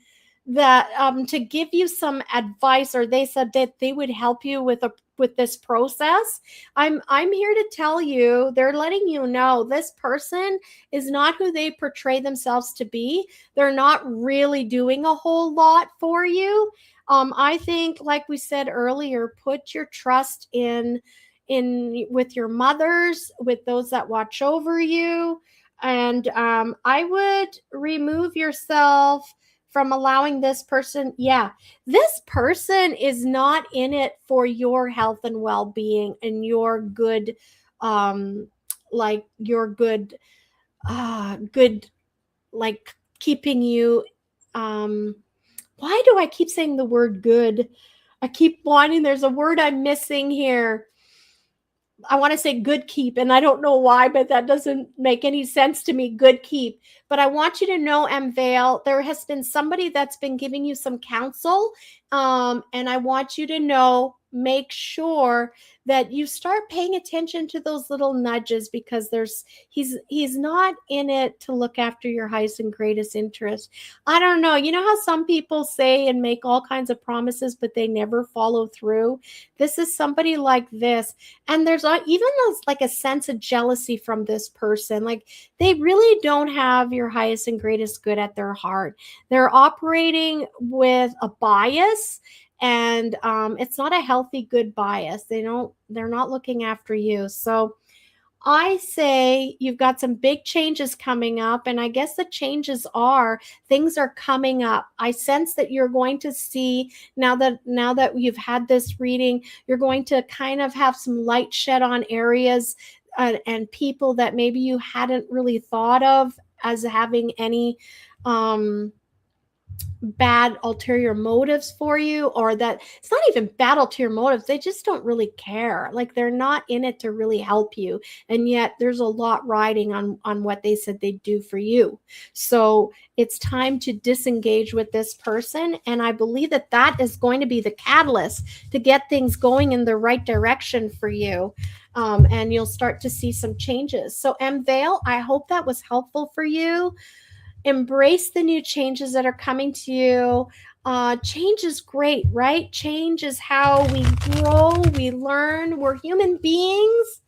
that to give you some advice, or they said that they would help you with this process. I'm here to tell you, they're letting you know this person is not who they portray themselves to be. They're not really doing a whole lot for you. I think, like we said earlier, put your trust in with your mothers, with those that watch over you, and I would remove yourself from allowing this person. Yeah, this person is not in it for your health and well-being and your good, like your good, good, like keeping you, why do I keep saying the word good? I keep wanting, there's a word I'm missing here. I want to say good keep, and I don't know why, but that doesn't make any sense to me, good keep. But I want you to know, Vale, there has been somebody that's been giving you some counsel, and I want you to know, make sure that you start paying attention to those little nudges, because he's not in it to look after your highest and greatest interest. I don't know. You know how some people say and make all kinds of promises, but they never follow through? This is somebody like this. And there's even like a sense of jealousy from this person. Like, they really don't have your highest and greatest good at their heart. They're operating with a bias, and it's not a healthy, good bias. They're not looking after you. So I say you've got some big changes coming up, and I guess the changes are, things are coming up. I sense that you're going to see, now that you've had this reading, you're going to kind of have some light shed on areas and people that maybe you hadn't really thought of as having any bad ulterior motives for you, or that it's not even bad ulterior motives, they just don't really care. Like, they're not in it to really help you, and yet there's a lot riding on what they said they'd do for you. So it's time to disengage with this person, and I believe that is going to be the catalyst to get things going in the right direction for you. And you'll start to see some changes. So Vale, I hope that was helpful for you. Embrace the new changes that are coming to you. Change is great, right? Change is how we grow, we learn. We're human beings,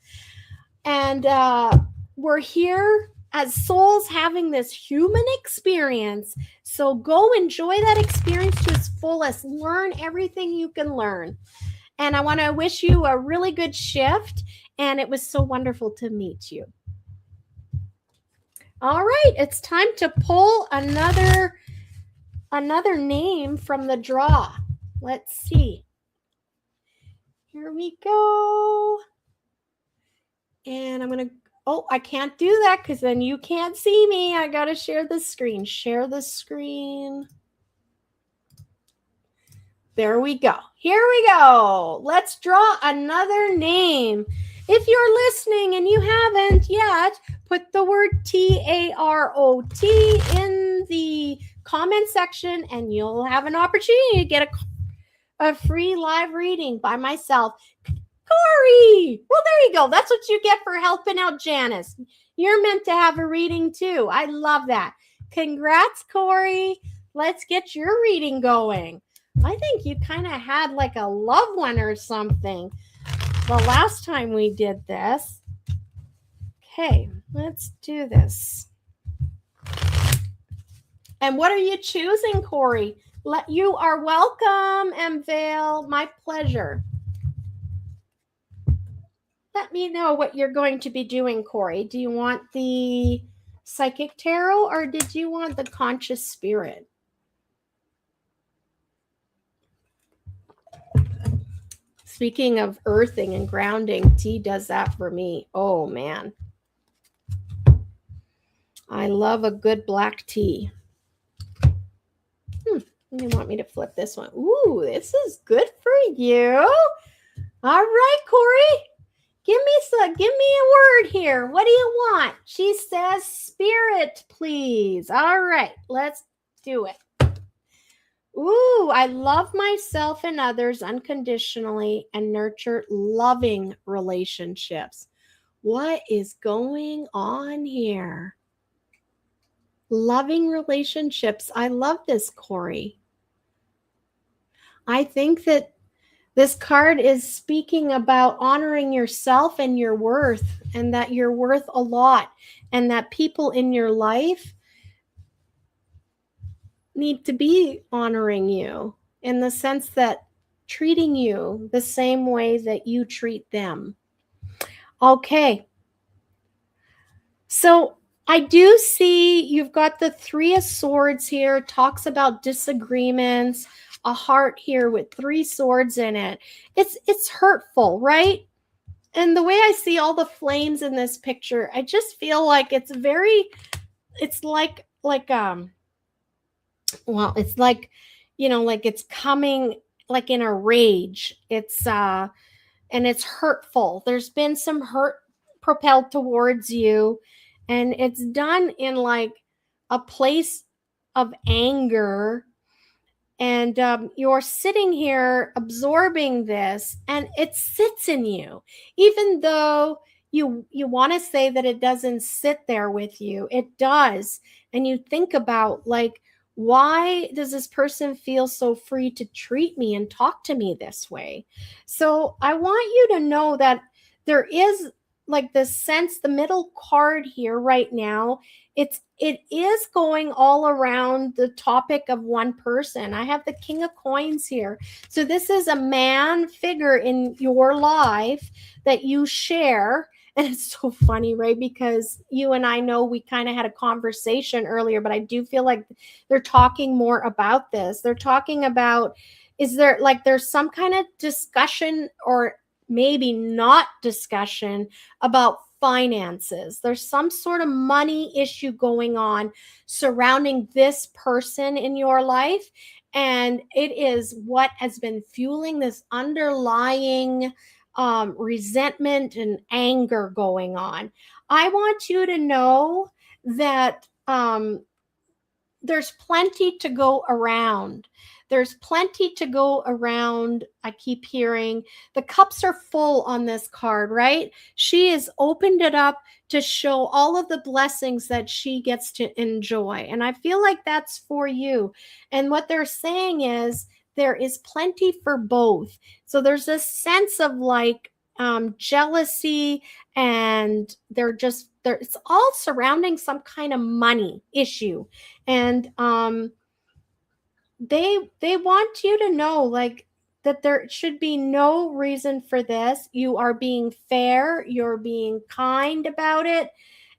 and we're here as souls having this human experience. So go enjoy that experience to its fullest. Learn everything you can learn. And I want to wish you a really good shift. And it was so wonderful to meet you. All right, it's time to pull another name from the draw. Let's see. Here we go. And I'm going to, I can't do that because then you can't see me. I got to share the screen. Share the screen. There we go. Here we go. Let's draw another name. If you're listening and you haven't yet, put the word T-A-R-O-T in the comment section and you'll have an opportunity to get a free live reading by myself. Corey! Well, there you go. That's what you get for helping out Janice. You're meant to have a reading too. I love that. Congrats, Corey. Let's get your reading going. I think you kind of had like a loved one or something the last time we did this. Okay, let's do this. And what are you choosing, Corey? You are welcome, Mvale. My pleasure. Let me know what you're going to be doing, Corey. Do you want the Psychic Tarot or did you want the Conscious Spirit? Speaking of earthing and grounding, tea does that for me. Oh, man. I love a good black tea. You want me to flip this one? Ooh, this is good for you. All right, Corey. Give me a word here. What do you want? She says spirit, please. All right, let's do it. Ooh, I love myself and others unconditionally and nurture loving relationships. What is going on here? Loving relationships. I love this, Corey. I think that this card is speaking about honoring yourself and your worth, and that you're worth a lot, and that people in your life need to be honoring you in the sense that treating you the same way that you treat them. Okay. So I do see you've got the Three of Swords here, talks about disagreements, a heart here with 3 swords in it. It's hurtful, right? And the way I see all the flames in this picture, I just feel like it's like it's coming like in a rage. It's and it's hurtful. There's been some hurt propelled towards you, and it's done in like a place of anger. And you're sitting here absorbing this, and it sits in you, even though you want to say that it doesn't sit there with you. It does. And you think about, like, why does this person feel so free to treat me and talk to me this way? So I want you to know that there is like this sense, the middle card here right now, it is going all around the topic of one person. I have the King of Coins here. So this is a man figure in your life that you share. And it's so funny, right? Because you and I know we kind of had a conversation earlier, but I do feel like they're talking more about this. They're talking about, there's some kind of discussion, or maybe not discussion, about finances. There's some sort of money issue going on surrounding this person in your life. And it is what has been fueling this underlying resentment and anger going on. I want you to know that there's plenty to go around. There's plenty to go around. I keep hearing the cups are full on this card, right? She has opened it up to show all of the blessings that she gets to enjoy. And I feel like that's for you. And what they're saying is there is plenty for both. So there's a sense of like jealousy, and it's all surrounding some kind of money issue. And they want you to know, like, that there should be no reason for this. You are being fair, you're being kind about it,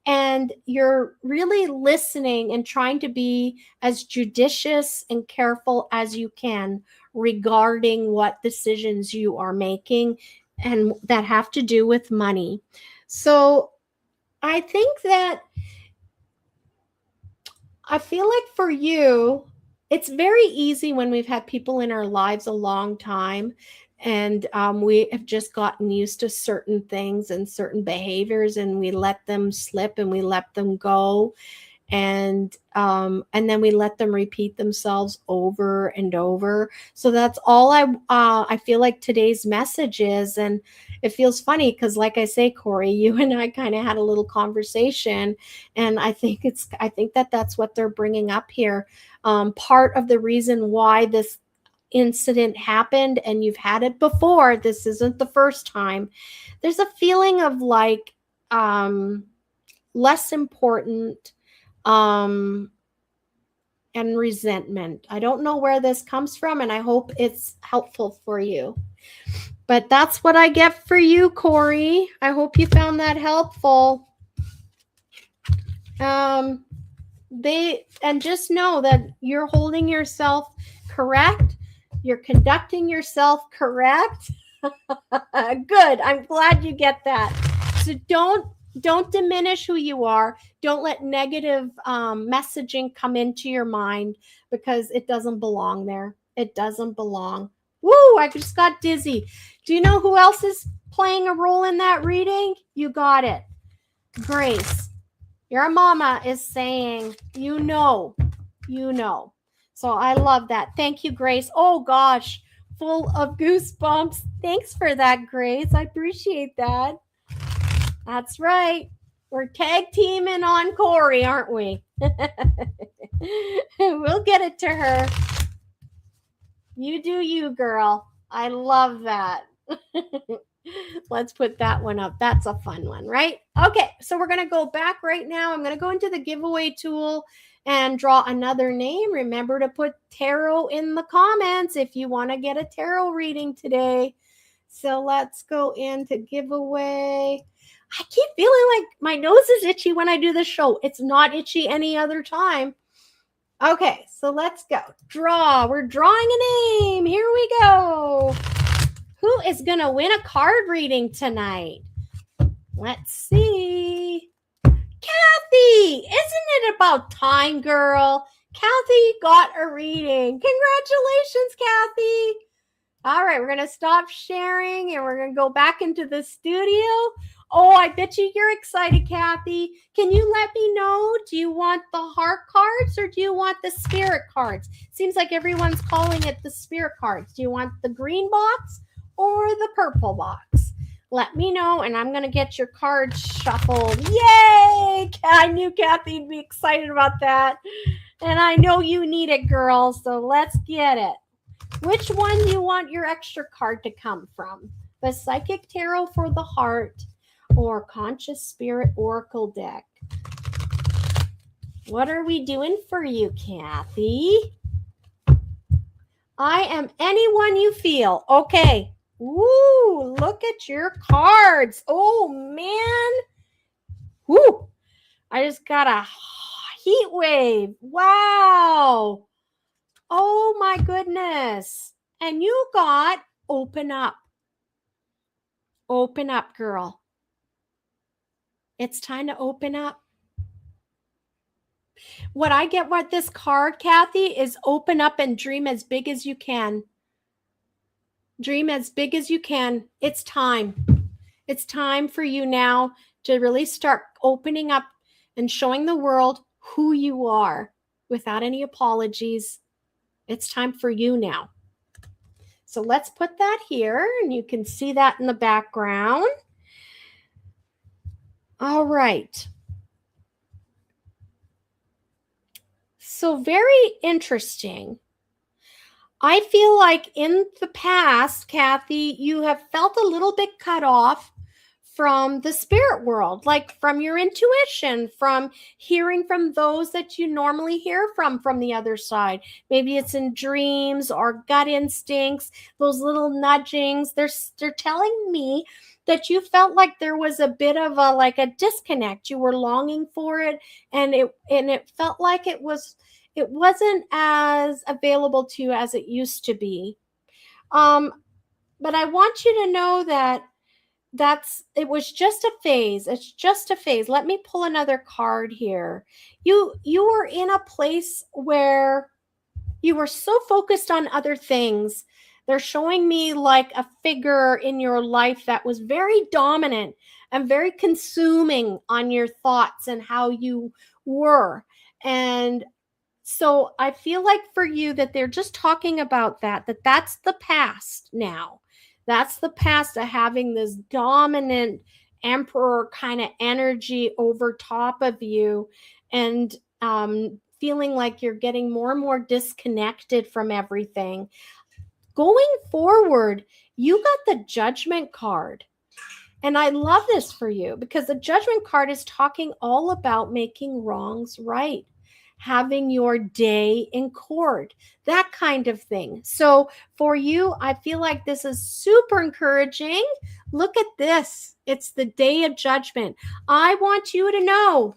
and you're really listening and trying to be as judicious and careful as you can regarding what decisions you are making and that have to do with money. So I think that I feel like for you, it's very easy when we've had people in our lives a long time and we have just gotten used to certain things and certain behaviors, and we let them slip and we let them go, and then we let them repeat themselves over and over. So that's all I feel like today's message is. And it feels funny because, like I say, Corey, you and I kind of had a little conversation, and I think that's what they're bringing up here. Part of the reason why this incident happened, and you've had it before, this isn't the first time, there's a feeling of like less important and resentment. I don't know where this comes from, and I hope it's helpful for you. But that's what I get for you, Corey. I hope you found that helpful. And just know that you're holding yourself correct. You're conducting yourself correct. Good. I'm glad you get that. So don't diminish who you are. Don't let negative messaging come into your mind, because it doesn't belong there. It doesn't belong. Woo, I just got dizzy. Do you know who else is playing a role in that reading? You got it. Grace. Your mama is saying, you know. So I love that. Thank you, Grace. Oh gosh, full of goosebumps. Thanks for that, Grace. I appreciate that. That's right. We're tag teaming on Corey, aren't we? We'll get it to her. You do you, girl. I love that. Let's put that one up. That's a fun one, right? Okay, so we're going to go back right now. I'm going to go into the giveaway tool and draw another name. Remember to put tarot in the comments if you want to get a tarot reading today. So let's go into giveaway. I keep feeling like my nose is itchy when I do the show. It's not itchy any other time. Okay, so let's go. Draw. We're drawing a name. Here we go. Who is going to win a card reading tonight? Let's see. Kathy! Isn't it about time, girl? Kathy got a reading. Congratulations, Kathy. All right, we're going to stop sharing and we're going to go back into the studio. Oh, I bet you're excited, Kathy. Can you let me know? Do you want the heart cards or do you want the spirit cards? Seems like everyone's calling it the spirit cards. Do you want the green box or the purple box? Let me know, and I'm going to get your cards shuffled. Yay! I knew Kathy'd be excited about that. And I know you need it, girl, so let's get it. Which one do you want your extra card to come from? The Psychic Tarot for the heart or Conscious Spirit Oracle deck? What are we doing for you, Kathy? I am anyone you feel. Okay. Woo, look at your cards. Oh, man. Woo. I just got a heat wave. Wow. Oh, my goodness. And you got open up. Open up, girl. It's time to open up. What I get with this card, Kathy, is open up and dream as big as you can. Dream as big as you can. It's time. It's time for you now to really start opening up and showing the world who you are without any apologies. It's time for you now. So let's put that here, and you can see that in the background. All right. So very interesting. I feel like in the past, Kathy, you have felt a little bit cut off from the spirit world, like from your intuition, from hearing from those that you normally hear from the other side. Maybe it's in dreams or gut instincts, those little nudgings. They're telling me that you felt like there was a bit of a disconnect. You were longing for it, and it felt like it wasn't as available to you as it used to be. But I want you to know that it was just a phase. It's just a phase. Let me pull another card here. You were in a place where you were so focused on other things. They're showing me like a figure in your life that was very dominant and very consuming on your thoughts and how you were. And so I feel like for you that they're just talking about that's the past now. That's the past of having this dominant emperor kind of energy over top of you, and feeling like you're getting more and more disconnected from everything. Going forward, you got the Judgment card. And I love this for you because the Judgment card is talking all about making wrongs right, having your day in court, that kind of thing. So for you, I feel like this is super encouraging. Look at this. It's the Day of Judgment. I want you to know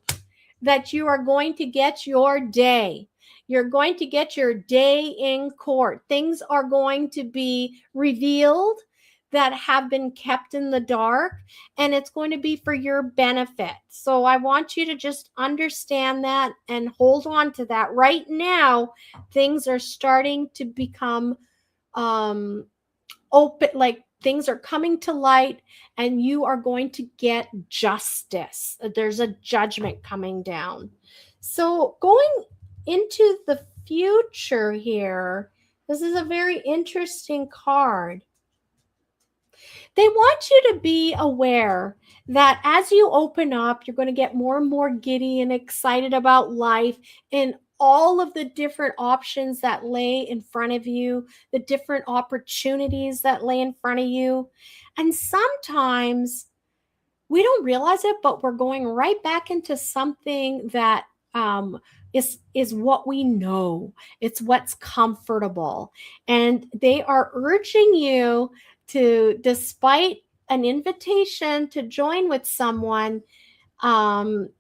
that you are going to get your day. You're going to get your day in court. Things are going to be revealed that have been kept in the dark, and it's going to be for your benefit. So I want you to just understand that and hold on to that. Right now, things are starting to become open, like things are coming to light, and you are going to get justice. There's a judgment coming down. So going into the future here, this is a very interesting card. They want you to be aware that as you open up, you're going to get more and more giddy and excited about life and all of the different options that lay in front of you, the different opportunities that lay in front of you. And sometimes we don't realize it, but we're going right back into something that is what we know. It's what's comfortable. And they are urging you to, despite an invitation to join with someone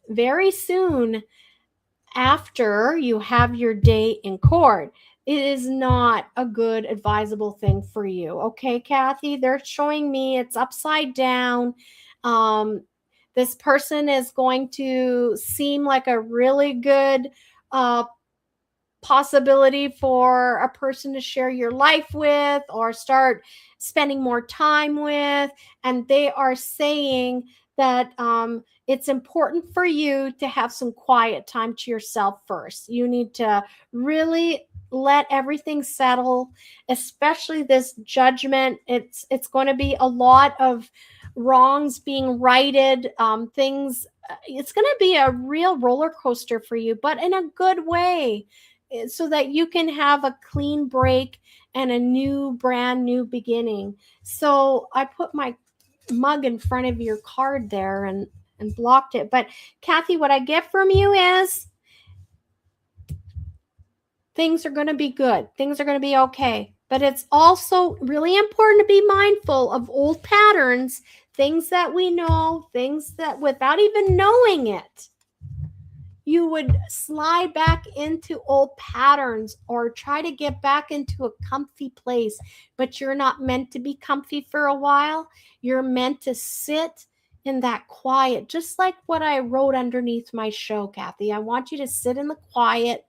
very soon after you have your day in court, it is not a good advisable thing for you. Okay, Kathy, they're showing me it's upside down. This person is going to seem like a really good possibility for a person to share your life with or start spending more time with. And they are saying that it's important for you to have some quiet time to yourself first. You need to really let everything settle, especially this judgment. It's going to be a lot of wrongs being righted, things. It's going to be a real roller coaster for you, but in a good way, so that you can have a clean break and a brand new beginning. So I put my mug in front of your card there and blocked it. But Kathy, what I get from you is things are going to be good. Things are going to be okay. But it's also really important to be mindful of old patterns, things that we know, things that without even knowing it, you would slide back into old patterns or try to get back into a comfy place. But you're not meant to be comfy for a while. You're meant to sit in that quiet, just like what I wrote underneath my show, Kathy. I want you to sit in the quiet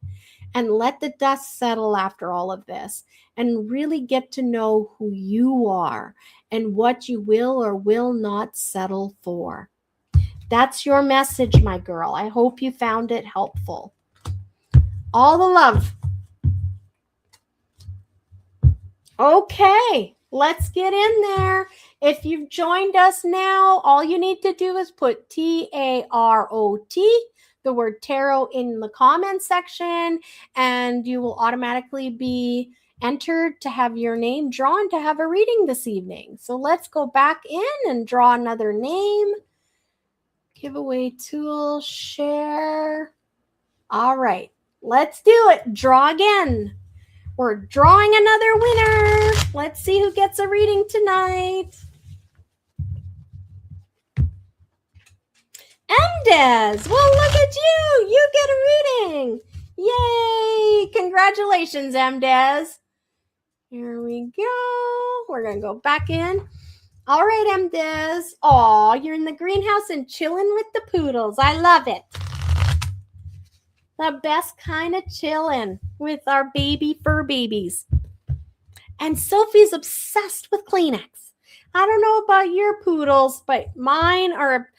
and let the dust settle after all of this and really get to know who you are and what you will or will not settle for. That's your message, my girl. I hope you found it helpful. All the love. Okay, let's get in there. If you've joined us now, all you need to do is put TAROT, the word tarot, in the comment section, and you will automatically be entered to have your name drawn to have a reading this evening. So let's go back in and draw another name. Giveaway tool, share. All right, let's do it. Draw again. We're drawing another winner. Let's see who gets a reading tonight. MDez. Well, look at you. You get a reading. Yay. Congratulations, MDez. Here we go. We're going to go back in. All right, MDez. Aw, you're in the greenhouse and chilling with the poodles. I love it. The best kind of chilling with our baby fur babies. And Sophie's obsessed with Kleenex. I don't know about your poodles, but mine are,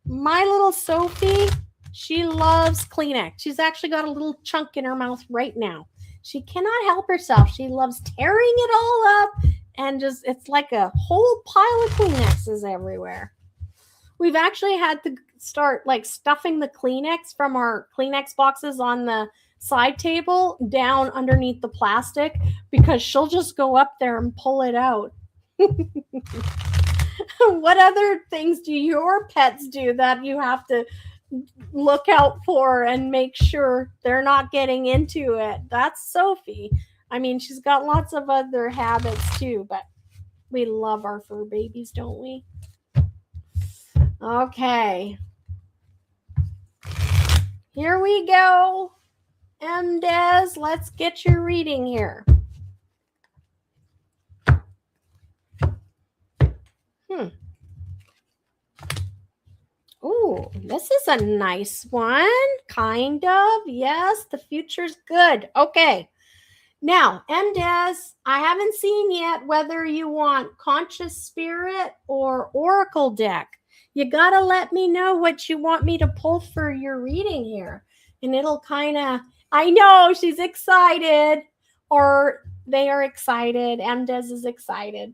my little Sophie, she loves Kleenex. She's actually got a little chunk in her mouth right now. She cannot help herself. She loves tearing it all up and just, it's like a whole pile of Kleenexes everywhere. We've actually had to start like stuffing the Kleenex from our Kleenex boxes on the side table down underneath the plastic because she'll just go up there and pull it out. What other things do your pets do that you have to look out for and make sure they're not getting into it? That's Sophie. I mean, she's got lots of other habits too, but we love our fur babies, don't we? Okay. Here we go. Des, let's get your reading here. Ooh, this is a nice one. Kind of. Yes, the future's good. Okay. Now, Des, I haven't seen yet whether you want Conscious Spirit or Oracle deck. You got to let me know what you want me to pull for your reading here. And it'll kind of, I know she's excited, or they are excited. Des is excited.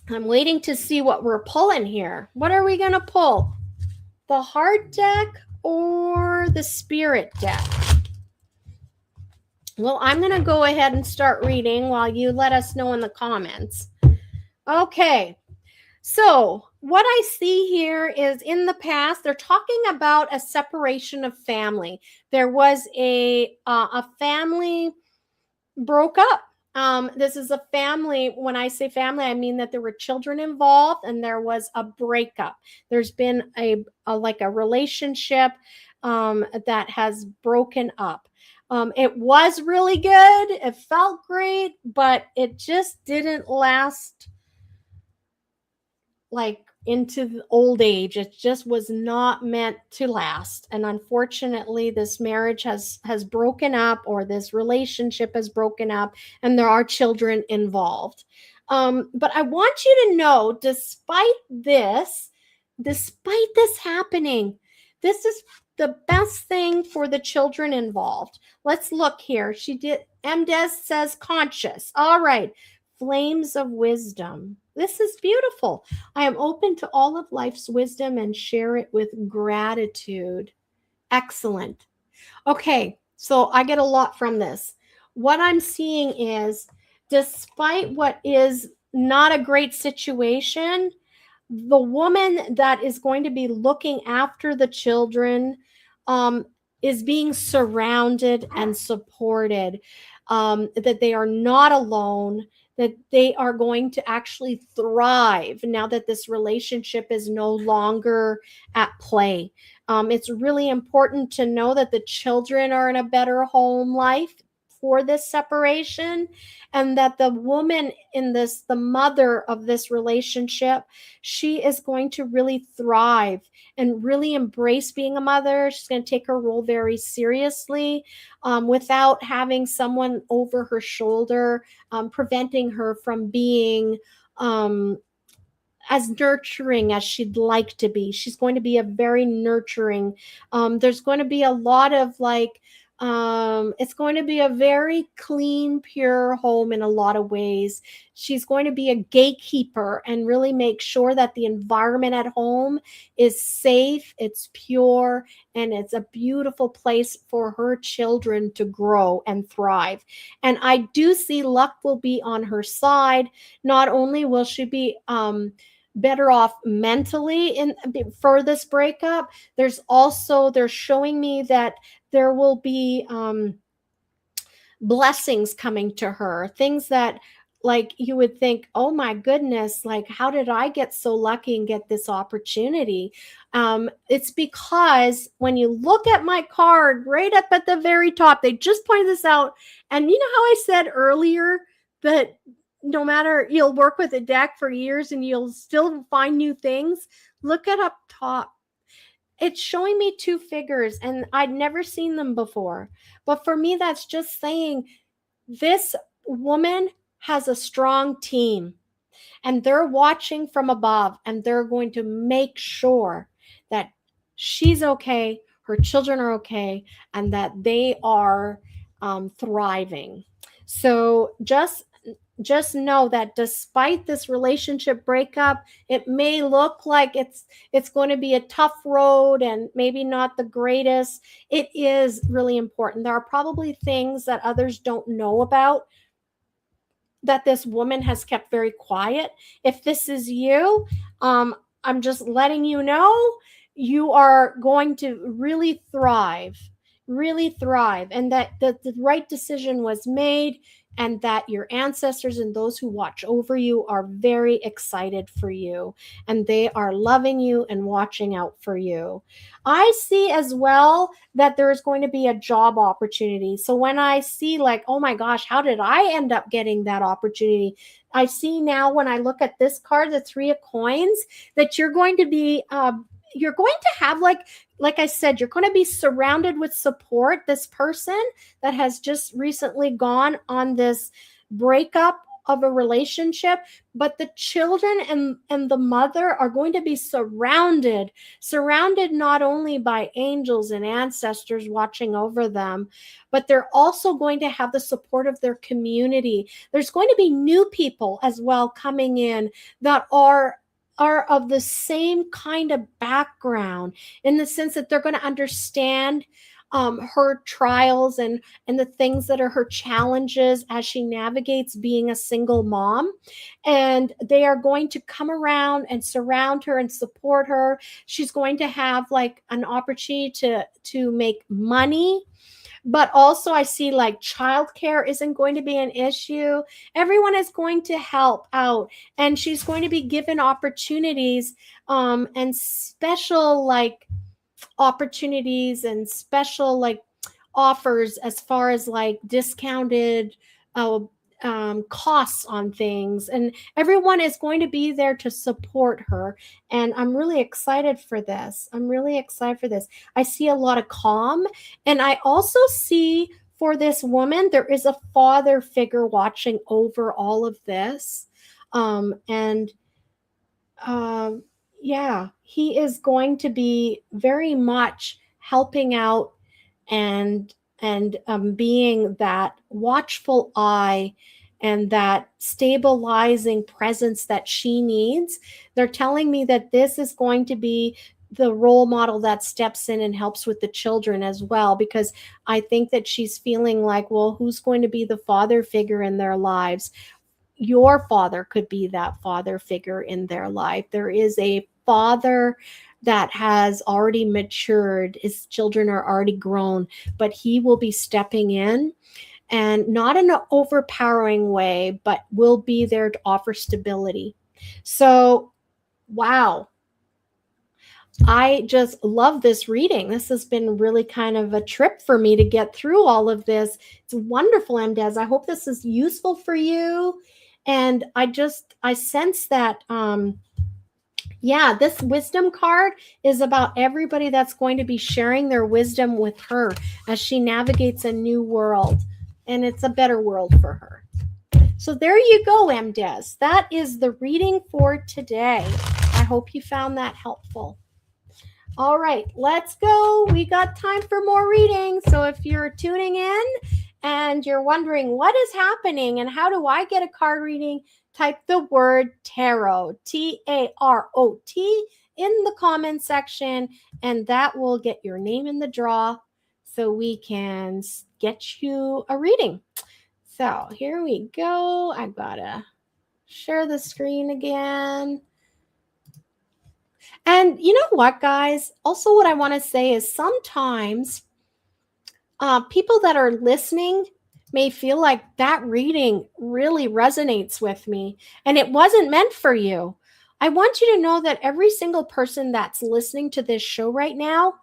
I'm waiting to see what we're pulling here. What are we going to pull? The Heart deck or the Spirit deck? Well, I'm going to go ahead and start reading while you let us know in the comments. Okay. So what I see here is in the past, they're talking about a separation of family. There was a family broke up. This is a family. When I say family, I mean that there were children involved and there was a breakup. There's been a relationship that has broken up. It was really good. It felt great, but it just didn't last like into the old age. It just was not meant to last. And unfortunately, this marriage has broken up, or this relationship has broken up, and there are children involved. But I want you to know, despite this happening, this is the best thing for the children involved. Let's look here. Des says conscious. All right. Flames of wisdom. This is beautiful. I am open to all of life's wisdom and share it with gratitude. Excellent. Okay, so I get a lot from this. What I'm seeing is, despite what is not a great situation, the woman that is going to be looking after the children is being surrounded and supported, that they are not alone, that they are going to actually thrive now that this relationship is no longer at play. It's really important to know that the children are in a better home life for this separation, and that the woman in this, the mother of this relationship, she is going to really thrive and really embrace being a mother. She's going to take her role very seriously, without having someone over her shoulder, preventing her from being as nurturing as she'd like to be. She's going to be a very nurturing. There's going to be a lot of it's going to be a very clean, pure home in a lot of ways. She's going to be a gatekeeper and really make sure that the environment at home is safe, it's pure, and it's a beautiful place for her children to grow and thrive. And I do see luck will be on her side. Not only will she be better off mentally for this breakup, they're showing me that there will be blessings coming to her, things that like you would think, oh my goodness, like how did I get so lucky and get this opportunity? It's because when you look at my card right up at the very top, they just pointed this out. And you know how I said earlier that no matter, you'll work with a deck for years and you'll still find new things. Look at up top. it's showing me two figures, and I'd never seen them before. But for me, that's just saying this woman has a strong team, and they're watching from above, and they're going to make sure that she's okay, her children are okay, and that they are thriving. So just know that despite this relationship breakup, it may look like it's going to be a tough road and maybe not the greatest. It is really important. There are probably things that others don't know about that this woman has kept very quiet. If this is you, I'm just letting you know you are going to really thrive, and that the right decision was made, and that your ancestors and those who watch over you are very excited for you, and they are loving you and watching out for you. I see as well that there is going to be a job opportunity. So when I see like, oh my gosh, how did I end up getting that opportunity? I see now when I look at this card, the 3 of coins, that you're going to be you're going to have like I said, you're going to be surrounded with support. This person that has just recently gone on this breakup of a relationship, but the children and the mother are going to be surrounded not only by angels and ancestors watching over them, but they're also going to have the support of their community. There's going to be new people as well coming in that are of the same kind of background, in the sense that they're going to understand her trials and the things that are her challenges as she navigates being a single mom. And they are going to come around and surround her and support her. She's going to have like an opportunity to make money. But also I see like childcare isn't going to be an issue. Everyone is going to help out, and she's going to be given opportunities and special like opportunities and special like offers as far as like discounted costs on things, and everyone is going to be there to support her. And I'm really excited for this. I see a lot of calm, and I also see for this woman there is a father figure watching over all of this. Yeah, he is going to be very much helping out and being that watchful eye and that stabilizing presence that she needs. They're telling me that this is going to be the role model that steps in and helps with the children as well, because I think that she's feeling like, well, who's going to be the father figure in their lives? Your father could be that father figure in their life. There is a father that has already matured. His children are already grown, but he will be stepping in, and not in an overpowering way, but will be there to offer stability. So, wow. I just love this reading. This has been really kind of a trip for me to get through all of this. It's wonderful, Mdez. I hope this is useful for you. And I sense that, this wisdom card is about everybody that's going to be sharing their wisdom with her as she navigates a new world. And it's a better world for her. So there you go, Mdez. That is the reading for today. I hope you found that helpful. All right, let's go. We got time for more reading. So if you're tuning in and you're wondering what is happening and how do I get a card reading, type the word tarot, T-A-R-O-T, in the comment section, and that will get your name in the draw so we can get you a reading. So here we go. I gotta share the screen again. And you know what, guys? Also, what I want to say is sometimes people that are listening may feel like that reading really resonates with me, and it wasn't meant for you. I want you to know that every single person that's listening to this show right now,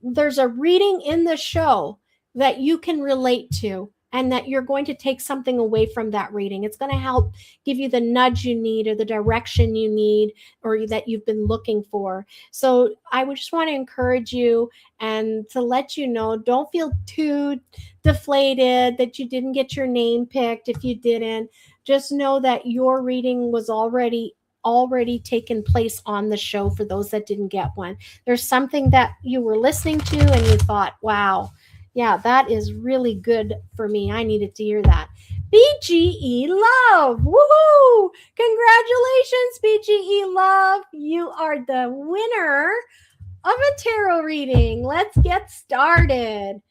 there's a reading in the show that you can relate to, and that you're going to take something away from that reading. It's going to help give you the nudge you need or the direction you need or that you've been looking for. So I would just want to encourage you and to let you know, don't feel too deflated that you didn't get your name picked if you didn't. Just know that your reading was already taken place on the show for those that didn't get one. There's something that you were listening to and you thought, wow, yeah, that is really good for me. I needed to hear that. BGE Love. Woohoo! Congratulations, BGE Love. You are the winner of a tarot reading. Let's get started.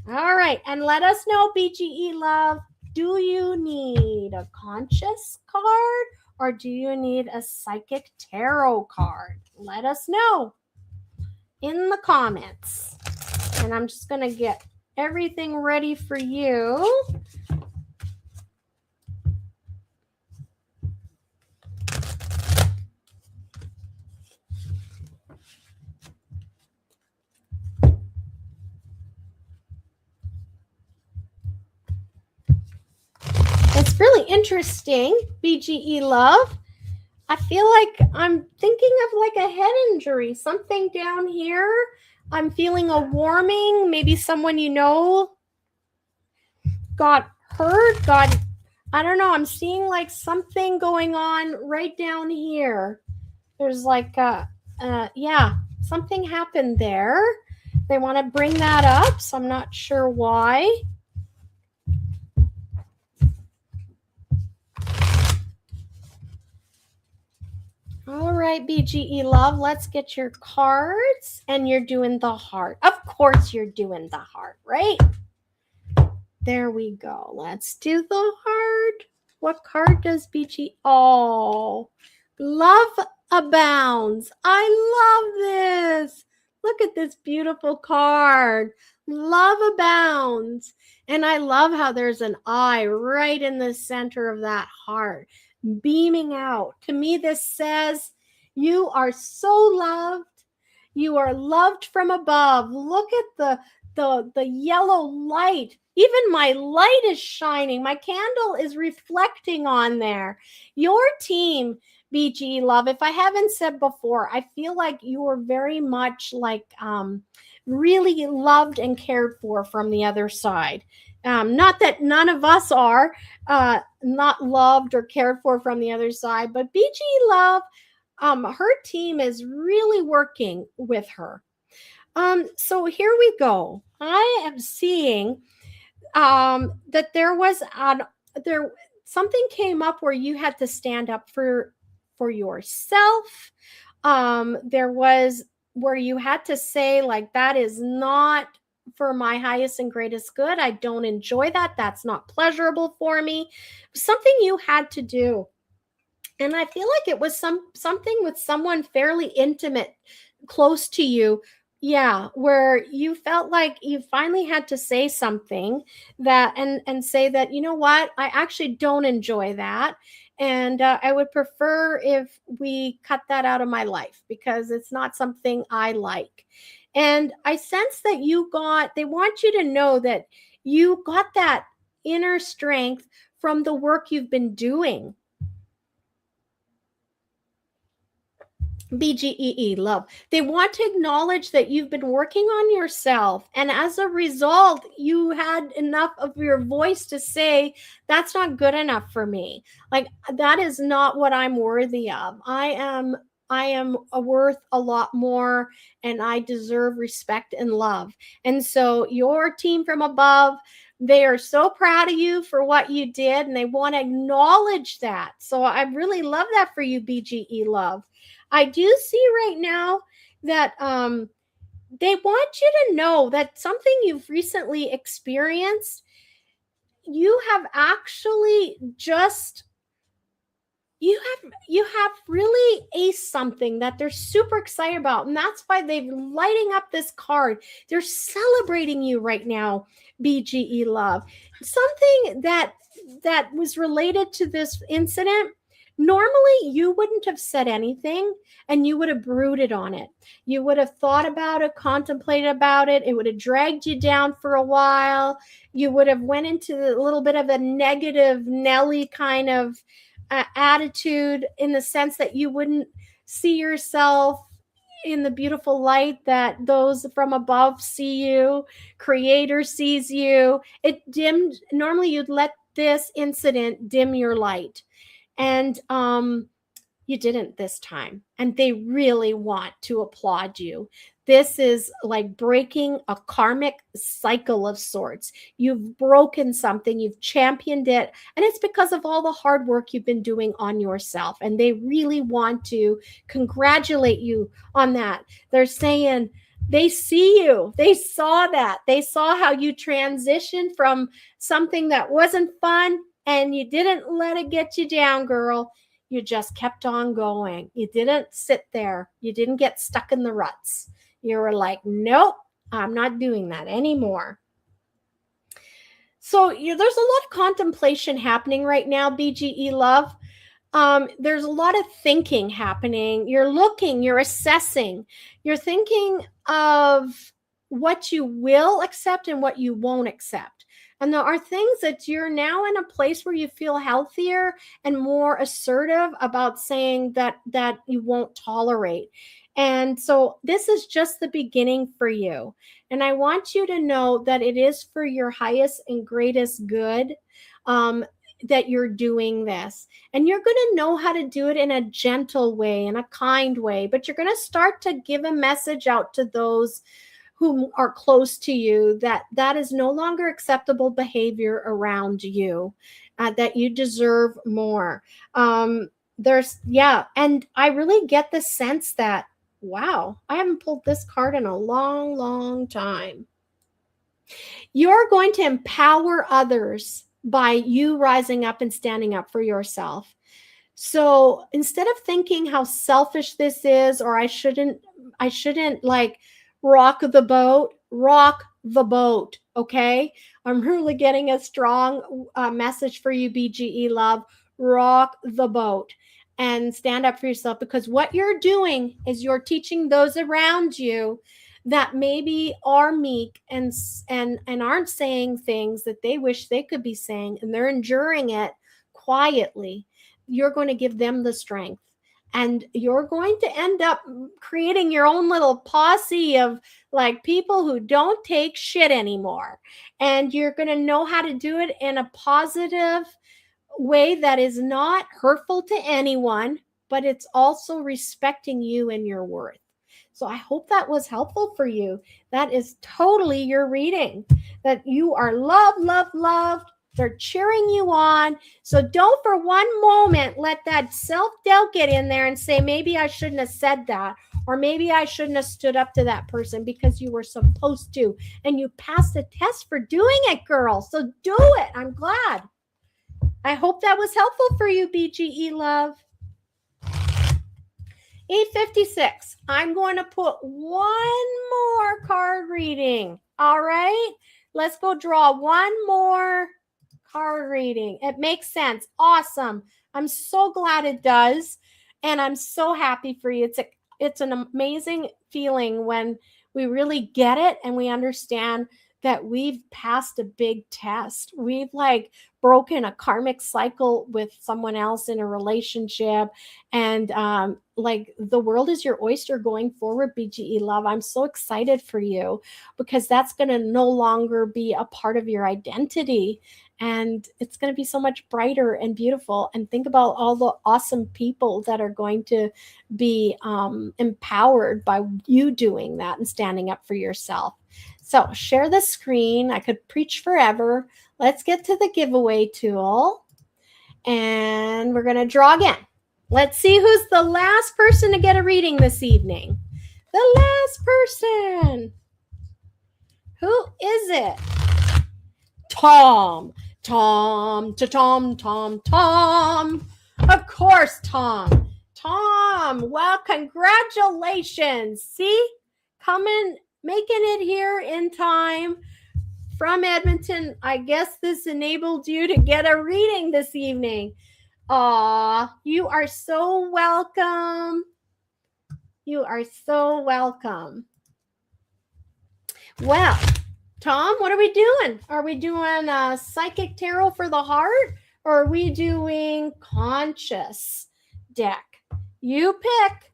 All right, and let us know, BGE Love, do you need a conscious card or do you need a psychic tarot card? Let us know in the comments. And I'm just going to get everything ready for you. It's really interesting, BGE Love. I feel like I'm thinking of like a head injury, something down here. I'm feeling a warming. Maybe someone you know got hurt, I don't know. I'm seeing like something going on right down here. There's like, yeah, something happened there. They want to bring that up, so I'm not sure why. All right, BGE Love, let's get your cards. And you're doing the heart. Of course you're doing the heart, right? There we go. Let's do the heart. What card does BG? Oh, Love Abounds. I love this. Look at this beautiful card. Love Abounds. And I love how there's an eye right in the center of that heart, beaming out. To me, this says you are so loved. You are loved from above. Look at the yellow light. Even my light is shining. My candle is reflecting on there. Your team, BG Love, if I haven't said before, I feel like you are very much like really loved and cared for from the other side. Not that none of us are not loved or cared for from the other side, but BG Love, her team is really working with her. So here we go. I am seeing that there was something came up where you had to stand up for yourself. There was where you had to say, like, that is not for my highest and greatest good. I don't enjoy that. That's not pleasurable for me. Something you had to do. And I feel like it was something with someone fairly intimate, close to you. Yeah, where you felt like you finally had to say something that and say that, you know what, I actually don't enjoy that. And I would prefer if we cut that out of my life because it's not something I like. And I sense that they want you to know that you got that inner strength from the work you've been doing. BGEE Love. They want to acknowledge that you've been working on yourself. And as a result, you had enough of your voice to say, that's not good enough for me. Like, that is not what I'm worthy of. I am worth a lot more and I deserve respect and love. And so your team from above, they are so proud of you for what you did and they want to acknowledge that. So I really love that for you, BGE Love. I do see right now that they want you to know that something you've recently experienced, you have actually just you have really aced something that they're super excited about, and that's why they're lighting up this card. They're celebrating you right now, BGE Love. Something that was related to this incident. Normally, you wouldn't have said anything and you would have brooded on it. You would have thought about it, contemplated about it. It would have dragged you down for a while. You would have went into a little bit of a negative Nelly kind of attitude, in the sense that you wouldn't see yourself in the beautiful light that those from above see you, Creator sees you. It dimmed. Normally, you'd let this incident dim your light. And you didn't this time. And they really want to applaud you. This is like breaking a karmic cycle of sorts. You've broken something, you've championed it, and it's because of all the hard work you've been doing on yourself. And they really want to congratulate you on that. They're saying, they see you. They saw that. They saw how you transitioned from something that wasn't fun, and you didn't let it get you down, girl. You just kept on going. You didn't sit there. You didn't get stuck in the ruts. You were like, nope, I'm not doing that anymore. So there's a lot of contemplation happening right now, BGE love. There's a lot of thinking happening. You're looking, you're assessing, you're thinking of what you will accept and what you won't accept. And there are things that you're now in a place where you feel healthier and more assertive about saying that you won't tolerate. And so this is just the beginning for you. And I want you to know that it is for your highest and greatest good that you're doing this. And you're going to know how to do it in a gentle way, in a kind way, but you're going to start to give a message out to those who are close to you that is no longer acceptable behavior around you, that you deserve more. And I really get the sense that, wow, I haven't pulled this card in a long, long time. You're going to empower others by you rising up and standing up for yourself. So instead of thinking how selfish this is, or I shouldn't like rock the boat, okay? I'm really getting a strong message for you, BGE love. Rock the boat and stand up for yourself, because what you're doing is you're teaching those around you that maybe are meek and aren't saying things that they wish they could be saying, and they're enduring it quietly. You're going to give them the strength. And you're going to end up creating your own little posse of like people who don't take shit anymore. And you're going to know how to do it in a positive way that is not hurtful to anyone, but it's also respecting you and your worth. So I hope that was helpful for you. That is totally your reading, that you are loved, loved, loved. They're cheering you on. So don't for one moment let that self-doubt get in there and say, maybe I shouldn't have said that, or maybe I shouldn't have stood up to that person, because you were supposed to. And you passed the test for doing it, girl. So do it. I'm glad. I hope that was helpful for you, BGE love. 8:56. I'm going to put one more card reading. All right. Let's go draw one more card reading. It makes sense. Awesome. I'm so glad it does. And I'm so happy for you. It's an amazing feeling when we really get it and we understand that we've passed a big test. We've like broken a karmic cycle with someone else in a relationship. And like the world is your oyster going forward, BGE love. I'm so excited for you, because that's going to no longer be a part of your identity. And it's going to be so much brighter and beautiful. And think about all the awesome people that are going to be empowered by you doing that and standing up for yourself. So share the screen. I could preach forever. Let's get to the giveaway tool. And we're going to draw again. Let's see who's the last person to get a reading this evening. The last person. Who is it? Tom. Tom. Of course, Tom. Tom, well, congratulations. See? Coming, making it here in time from Edmonton. I guess this enabled you to get a reading this evening. Aw, you are so welcome. You are so welcome. Well, Tom, what are we doing? Are we doing a psychic tarot for the heart, or are we doing conscious deck? You pick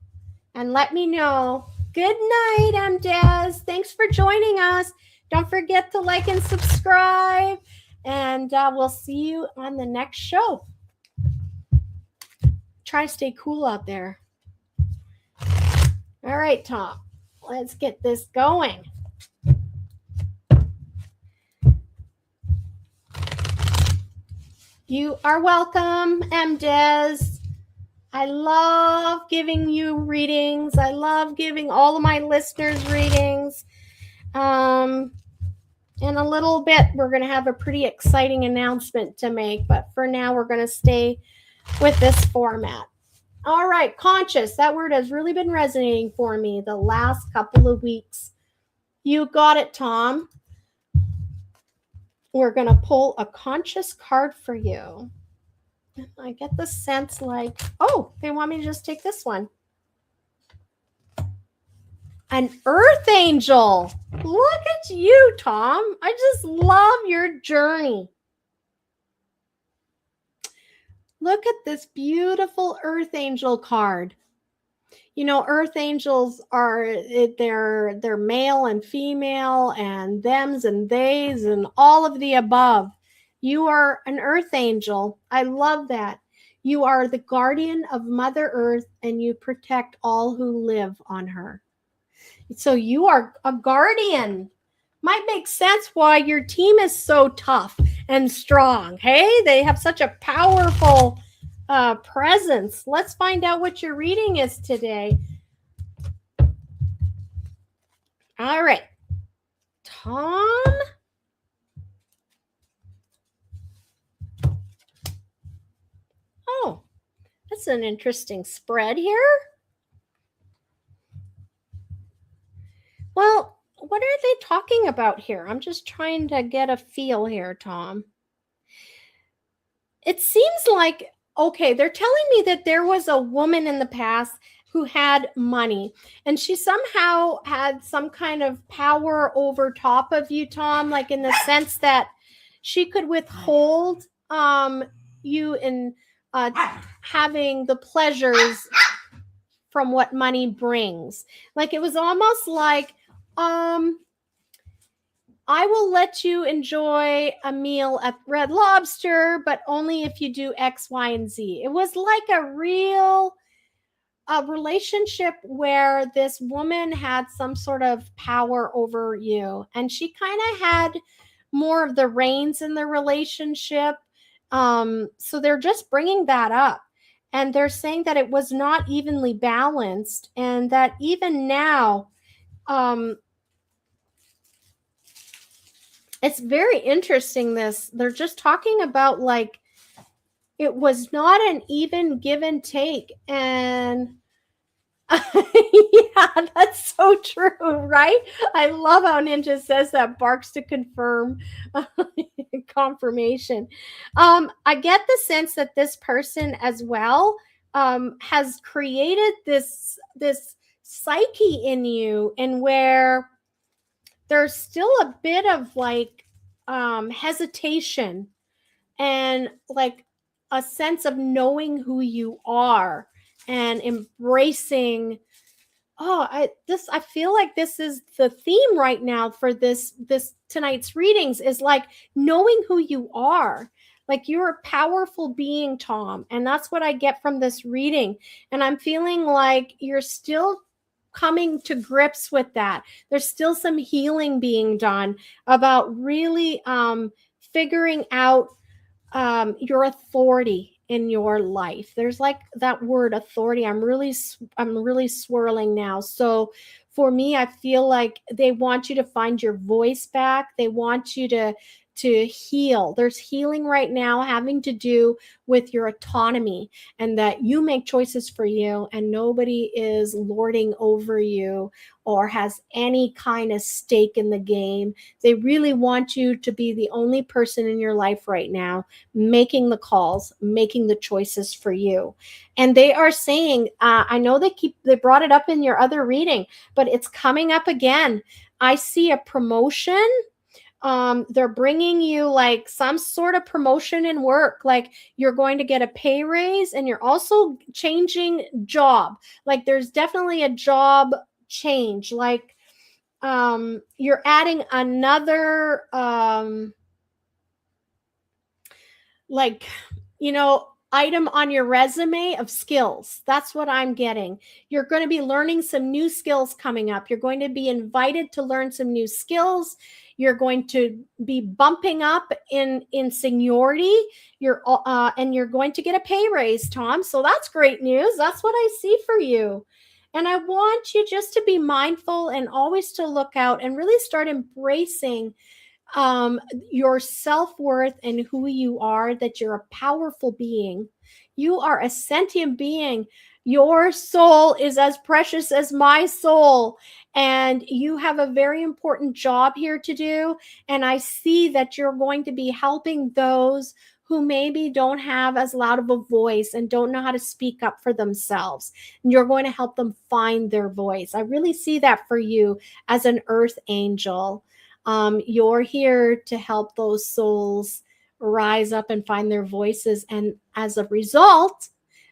and let me know. Good night, I'm Des. Thanks for joining us. Don't forget to like and subscribe, and we'll see you on the next show. Try to stay cool out there. All right, Tom, let's get this going. You are welcome, M. Des. I love giving you readings. I love giving all of my listeners readings. In a little bit, we're going to have a pretty exciting announcement to make, but for now, we're going to stay with this format. All right, conscious. That word has really been resonating for me the last couple of weeks. You got it, Tom. We're going to pull a conscious card for you. I get the sense like, oh, they want me to just take this one. An earth angel. Look at you, Tom. I just love your journey. Look at this beautiful earth angel card. You know, earth angels are, they're male and female and thems and theys and all of the above. You are an earth angel. I love that. You are the guardian of Mother Earth and you protect all who live on her. So you are a guardian. Might make sense why your team is so tough and strong. Hey, they have such a powerful presence. Let's find out what your reading is today. All right, Tom. Oh, that's an interesting spread here. Well, what are they talking about here? I'm just trying to get a feel here, Tom. It seems like, okay, they're telling me that there was a woman in the past who had money and she somehow had some kind of power over top of you, Tom, like in the sense that she could withhold you in having the pleasures from what money brings. Like it was almost like, I will let you enjoy a meal at Red Lobster, but only if you do X, Y, and Z. It was like a real relationship where this woman had some sort of power over you, and she kind of had more of the reins in the relationship. So they're just bringing that up, and they're saying that it was not evenly balanced, and that even now, it's very interesting. They're just talking about like it was not an even give and take, and yeah, that's so true, right? I love how Ninja says that, barks to confirm confirmation. I get the sense that this person as well has created this psyche in you, and where there's still a bit of like hesitation and like a sense of knowing who you are and embracing. I feel like this is the theme right now for this tonight's readings, is like knowing who you are. Like you're a powerful being, Tom, and that's what I get from this reading. And I'm feeling like you're still coming to grips with that. There's still some healing being done about really figuring out your authority in your life. There's like that word authority. I'm really swirling now. So for me, I feel like they want you to find your voice back. They want you to to heal. There's healing right now having to do with your autonomy, and that you make choices for you and nobody is lording over you or has any kind of stake in the game. They really want you to be the only person in your life right now making the calls, making the choices for you. And they are saying, I know they brought it up in your other reading, but it's coming up again. I see a promotion. They're bringing you like some sort of promotion in work, like you're going to get a pay raise, and you're also changing job. Like there's definitely a job change, like you're adding another like, you know, item on your resume of skills. That's what I'm getting. You're going to be learning some new skills coming up. You're going to be invited to learn some new skills. You're going to be bumping up in seniority. And you're going to get a pay raise, Tom. So that's great news. That's what I see for you. And I want you just to be mindful and always to look out and really start embracing your self-worth and who you are, that you're a powerful being. You are a sentient being. Your soul is as precious as my soul, and you have a very important job here to do. And I see that you're going to be helping those who maybe don't have as loud of a voice and don't know how to speak up for themselves. And you're going to help them find their voice. I really see that for you as an earth angel. You're here to help those souls rise up and find their voices. And as a result,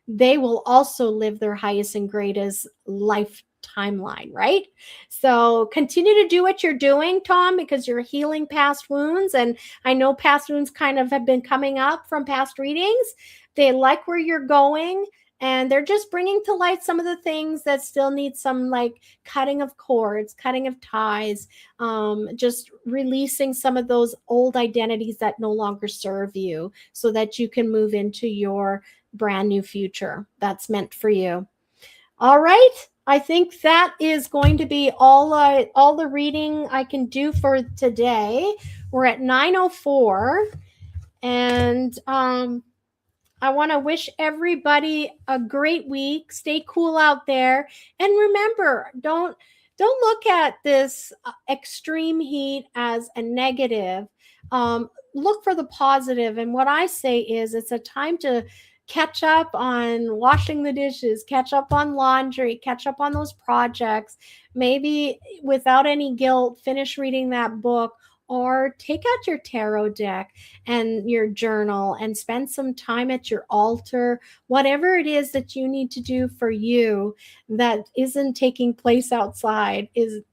they will also live their highest and greatest life timeline, right? So continue to do what you're doing, Tom, because you're healing past wounds. And I know past wounds kind of have been coming up from past readings. They like where you're going. And they're just bringing to light some of the things that still need some like cutting of cords, cutting of ties, just releasing some of those old identities that no longer serve you so that you can move into your brand new future that's meant for you. All right. I think that is going to be all the reading I can do for today. We're at 9:04, and I want to wish everybody a great week. Stay cool out there. And remember, don't look at this extreme heat as a negative. Look for the positive. And what I say is it's a time to catch up on washing the dishes, catch up on laundry, catch up on those projects. Maybe without any guilt, finish reading that book, or take out your tarot deck and your journal and spend some time at your altar. Whatever it is that you need to do for you that isn't taking place outside,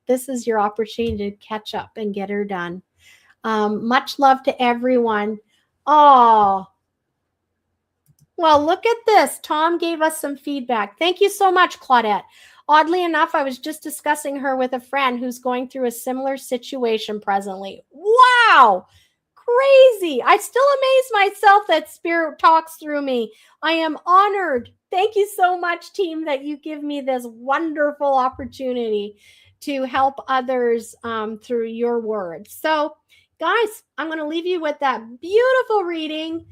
this is your opportunity to catch up and get her done. Much love to everyone. Oh, well, look at this. Tom gave us some feedback. Thank you so much, Claudette. Oddly enough, I was just discussing her with a friend who's going through a similar situation presently. Wow, crazy. I still amaze myself that Spirit talks through me. I am honored. Thank you so much, team, that you give me this wonderful opportunity to help others through your words. So, guys, I'm going to leave you with that beautiful reading.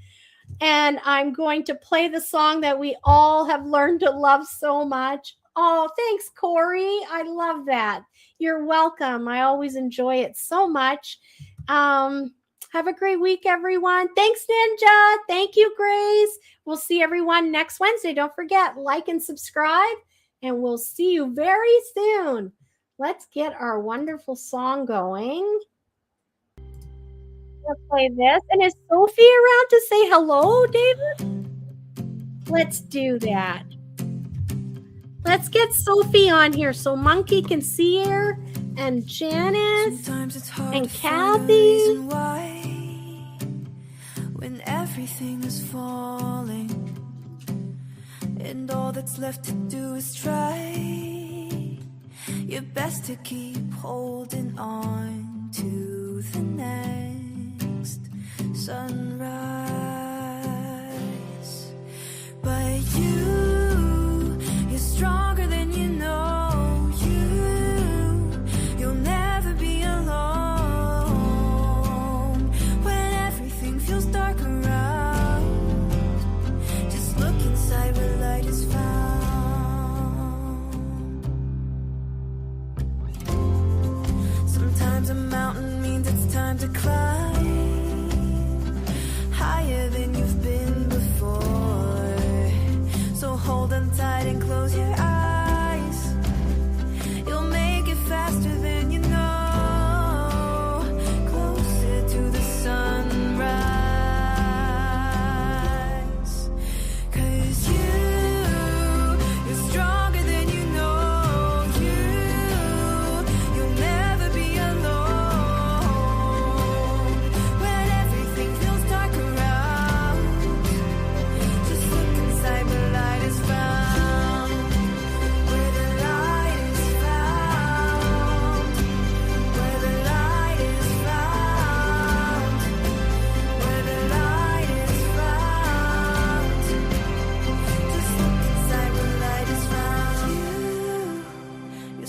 And I'm going to play the song that we all have learned to love so much. Oh, thanks, Corey. I love that. You're welcome. I always enjoy it so much. Have a great week, everyone. Thanks, Ninja. Thank you, Grace. We'll see everyone next Wednesday. Don't forget, like and subscribe, and we'll see you very soon. Let's get our wonderful song going. Let's play this. And is Sophie around to say hello, David? Let's do that. Let's get Sophie on here so Monkey can see her, and Janice and Kathy. When everything is falling and all that's left to do is try your best to keep holding on to the next sunrise. But you're stronger than you know. You'll never be alone. When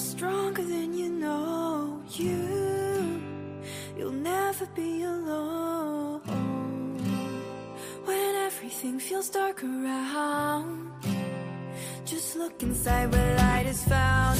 stronger than you know. You'll never be alone. When everything feels dark around, just look inside where light is found.